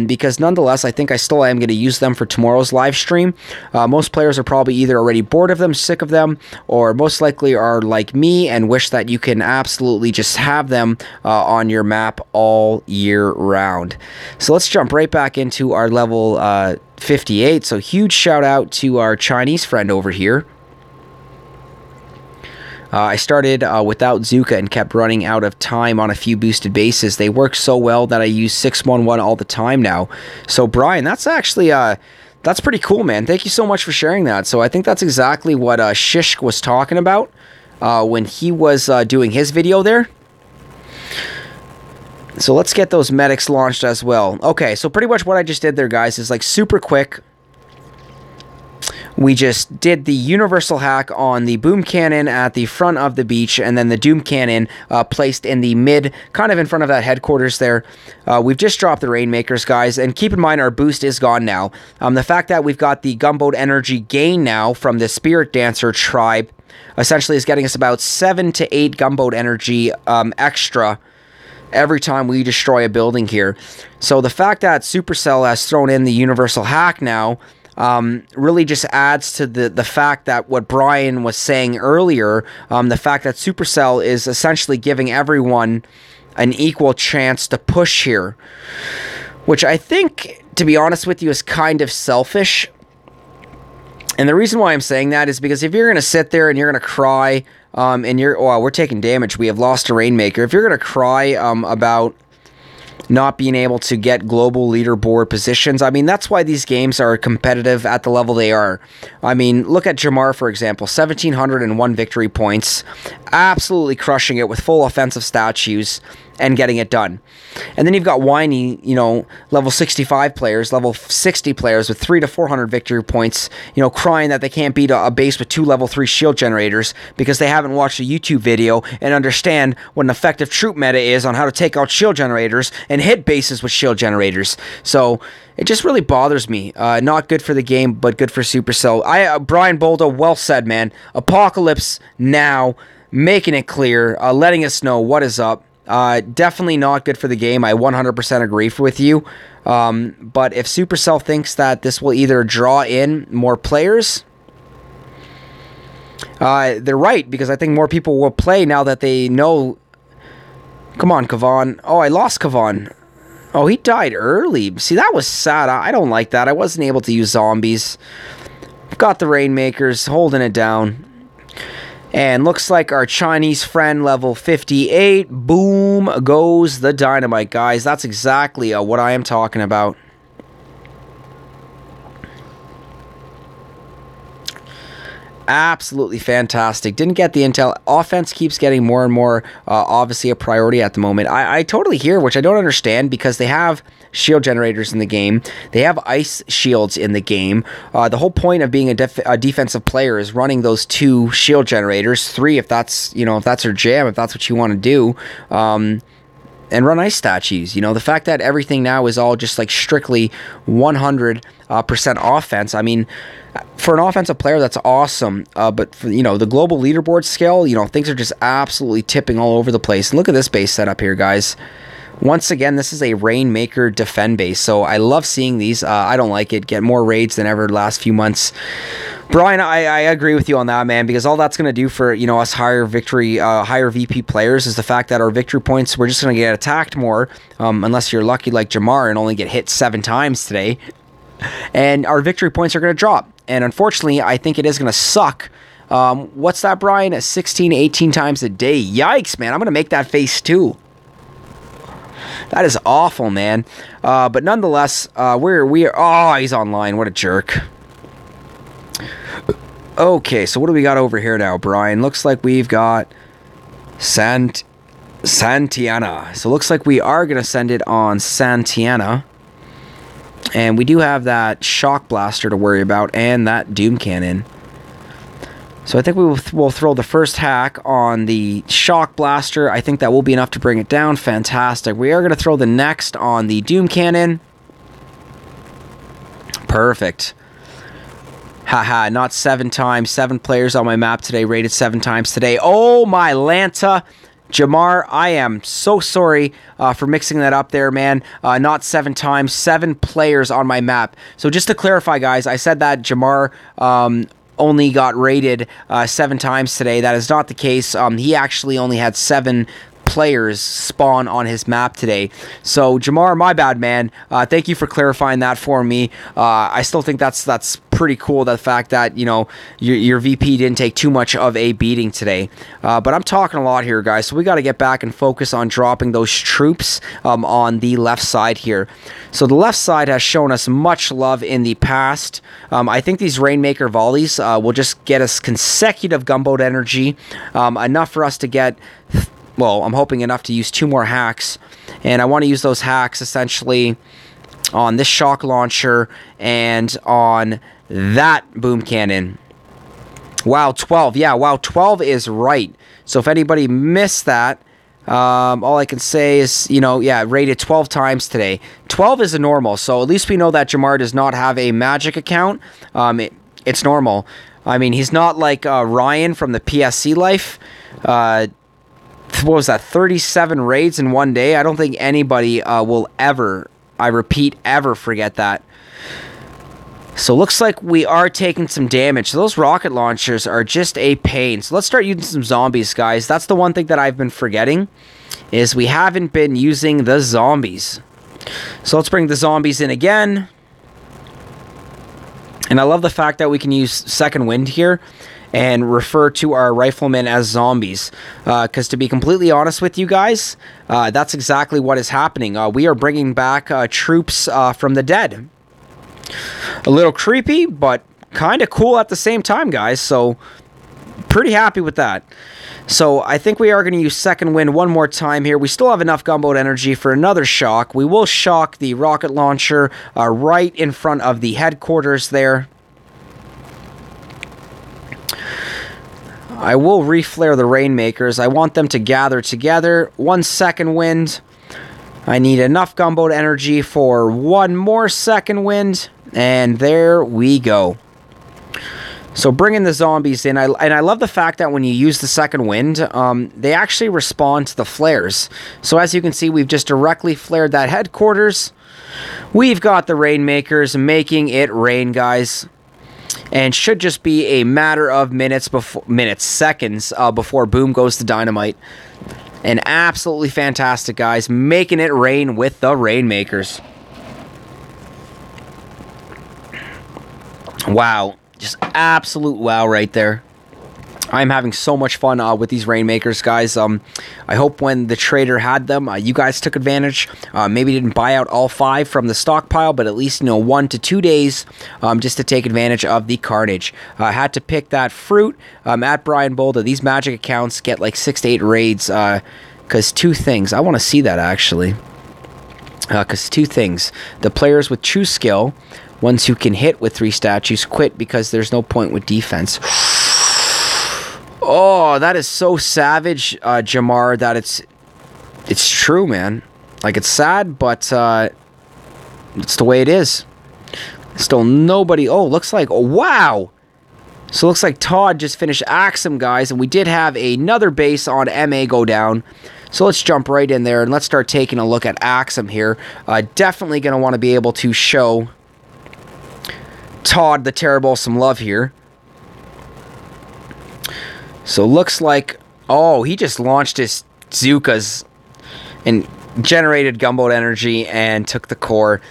because nonetheless, I think I still am going to use them for tomorrow's live stream. Most players are probably either already bored of them, sick of them, or most likely are like me and wish that you can absolutely just have them on your map all year round. So let's jump right back into our level 58. So huge shout out to our Chinese friend over here. I started without Zooka and kept running out of time on a few boosted bases. They work so well that I use 611 all the time now. So Brian, that's actually that's pretty cool, man. Thank you so much for sharing that. So I think that's exactly what Shishk was talking about when he was doing his video there. So let's get those medics launched as well. Okay, so pretty much what I just did there, guys, is like super quick. we just did the universal hack on the boom cannon at the front of the beach, and then the doom cannon placed in the mid, kind of in front of that headquarters there. We've just dropped the rainmakers, guys, and keep in mind our boost is gone now. The fact that we've got the gunboat energy gain now from the spirit dancer tribe essentially is getting us about 7 to 8 gunboat energy extra every time we destroy a building here. So the fact that Supercell has thrown in the universal hack now really just adds to the fact that what Brian was saying earlier, the fact that Supercell is essentially giving everyone an equal chance to push here, which I think, to be honest with you, is kind of selfish. And the reason why I'm saying that is because if you're going to sit there and you're going to cry, and we're taking damage, we have lost a Rainmaker. If you're going to cry about not being able to get global leaderboard positions, I mean, that's why these games are competitive at the level they are. I mean, look at Jamar, for example, 1,701 victory points, absolutely crushing it with full offensive statues and getting it done. And then you've got whiny, level 65 players, level 60 players with 300 to 400 victory points, crying that they can't beat a base with 2 level 3 shield generators because they haven't watched a YouTube video and understand what an effective troop meta is on how to take out shield generators and hit bases with shield generators. So it just really bothers me. Not good for the game, but good for Supercell. Brian Bolda, well said, man. Apocalypse now, making it clear, letting us know what is up. Definitely not good for the game. I 100% agree with you. But if Supercell thinks that this will either draw in more players, they're right, because I think more people will play now that they know. Come on, Kavan. Oh, I lost Kavan. Oh, he died early. See, that was sad. I don't like that. I wasn't able to use zombies. Got the Rainmakers holding it down. And looks like our Chinese friend, level 58, boom goes the dynamite, guys. That's exactly what I am talking about. Absolutely fantastic. Didn't get the intel. Offense keeps getting more and more, obviously, a priority at the moment. I totally hear, which I don't understand, because they have shield generators in the game. They have ice shields in the game. The whole point of being a defensive player is running those 2 shield generators, 3 if that's, if that's your jam, if that's what you want to do. And run ice statues. The fact that everything now is all just like strictly 100% offense. I mean, for an offensive player, that's awesome. But for, the global leaderboard scale, things are just absolutely tipping all over the place. And look at this base setup here, guys. Once again, this is a Rainmaker defend base, so I love seeing these. I don't like it. Get more raids than ever the last few months. Brian, I agree with you on that, man, because all that's going to do for, us higher VP players is the fact that our victory points, we're just going to get attacked more, unless you're lucky like Jamar and only get hit 7 times today. And our victory points are going to drop. And unfortunately, I think it is going to suck. What's that, Brian? 16, 18 times a day. Yikes, man. I'm going to make that face too. That is awful, man. But nonetheless, we are. Oh, he's online. What a jerk. Okay, so what do we got over here now, Brian? Looks like we've got Santiana. So looks like we are going to send it on Santiana. And we do have that shock blaster to worry about and that doom cannon. So I think we'll throw the first hack on the shock blaster. I think that will be enough to bring it down. Fantastic. We are going to throw the next on the doom cannon. Perfect. Haha, not 7 times. 7 players on my map today, rated 7 times today. Oh my Lanta. Jamar, I am so sorry for mixing that up there, man. Not 7 times, 7 players on my map. So just to clarify, guys, I said that Jamar only got rated 7 times today. That is not the case. He actually only had 7 players spawn on his map today. So Jamar, my bad, man. Thank you for clarifying that for me. I still think that's pretty cool, the fact that your VP didn't take too much of a beating today. But I'm talking a lot here, guys, so we got to get back and focus on dropping those troops on the left side here. So the left side has shown us much love in the past. I think these Rainmaker volleys will just get us consecutive gunboat energy, enough for us to get. Well, I'm hoping enough to use 2 more hacks, and I want to use those hacks essentially on this shock launcher and on that boom cannon. Wow, 12. Yeah, wow, 12 is right. So if anybody missed that, all I can say is, you know, yeah, rated 12 times today. 12 is a normal, so at least we know that Jamar does not have a magic account. It's normal. I mean, he's not like Ryan from the PSC life. What was that, 37 raids in one day? I don't think anybody will ever, I repeat, ever forget that. So looks like we are taking some damage. So those rocket launchers are just a pain. So let's start using some zombies, guys. That's the one thing that I've been forgetting, is we haven't been using the zombies. So let's bring the zombies in again. And I love the fact that we can use second wind here and refer to our riflemen as zombies. Because to be completely honest with you guys, that's exactly what is happening. We are bringing back troops from the dead. A little creepy, but kind of cool at the same time, guys. So, pretty happy with that. So, I think we are going to use second wind one more time here. We still have enough gunboat energy for another shock. We will shock the rocket launcher right in front of the headquarters there. I will reflare the rainmakers. I want them to gather together. 1 second wind. I need enough gunboat energy for one more second wind. And there we go. So bringing the zombies in. And I love the fact that when you use the second wind, they actually respond to the flares. So as you can see, we've just directly flared that headquarters. We've got the rainmakers making it rain, guys. And should just be a matter of seconds before boom goes to dynamite. And absolutely fantastic, guys. Making it rain with the rainmakers. Wow. Just absolute wow right there. I'm having so much fun with these rainmakers, guys. I hope when the trader had them, you guys took advantage. Maybe didn't buy out all 5 from the stockpile, but at least, you know, 1 to 2 days just to take advantage of the carnage. I had to pick that fruit at Brian Boulder. These magic accounts get like 6 to 8 raids because 2 things. I want to see that, actually. Because 2 things. The players with true skill, ones who can hit with 3 statues, quit because there's no point with defense. Oh, that is so savage, Jamar, that it's true, man. Like, it's sad, but it's the way it is. Still nobody. Oh, looks like, oh, wow. So looks like Todd just finished Axum, guys, and we did have another base on MA go down. So let's jump right in there and let's start taking a look at Axum here. Definitely going to want to be able to show Todd the Terrible some love here. So looks like, oh, he just launched his Zookas and generated gunboat energy and took the core.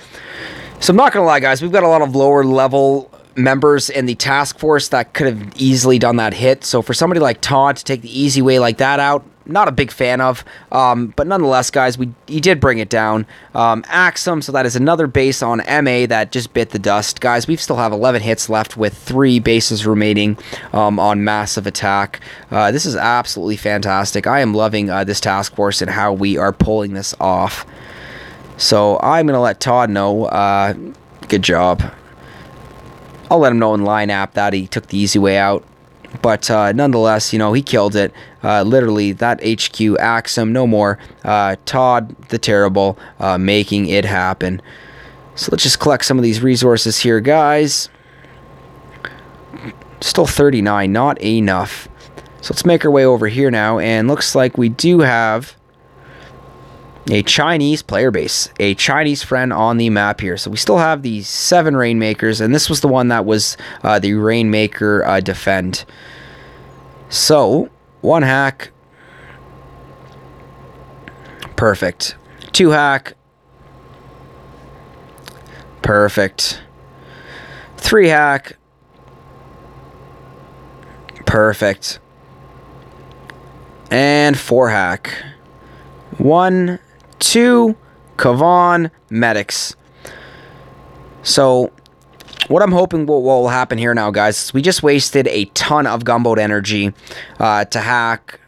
So I'm not going to lie, guys, we've got a lot of lower level members in the task force that could have easily done that hit. So for somebody like Todd to take the easy way like that out, not a big fan of. But nonetheless, guys, he did bring it down. Axum, so that is another base on MA that just bit the dust. Guys, we still have 11 hits left with 3 bases remaining on massive attack. This is absolutely fantastic. I am loving this task force and how we are pulling this off. So I'm going to let Todd know. Good job. I'll let him know in line app that he took the easy way out. But nonetheless, you know, he killed it. Literally, that HQ Axum, no more. Todd the Terrible making it happen. So let's just collect some of these resources here, guys. Still 39, not enough. So let's make our way over here now. And looks like we do have a Chinese player base, a Chinese friend on the map here. So we still have the 7 Rainmakers, and this was the one that was the Rainmaker defend. So 1 hack, perfect. 2 hack, perfect. 3 hack, perfect. And 4 hack. 1, 2, Kavan, medics. So what I'm hoping will happen here now, guys, is we just wasted a ton of gunboat energy to hack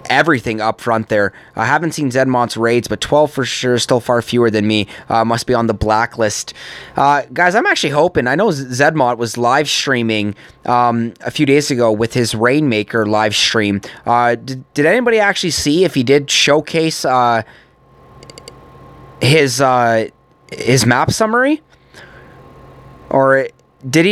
everything up front there. I haven't seen Zedmont's raids, but 12 for sure, still far fewer than me. Must be on the blacklist. Guys, I'm actually hoping, I know Zedmont was live streaming a few days ago with his Rainmaker live stream. Did anybody actually see if he did showcase his map summary? Or did he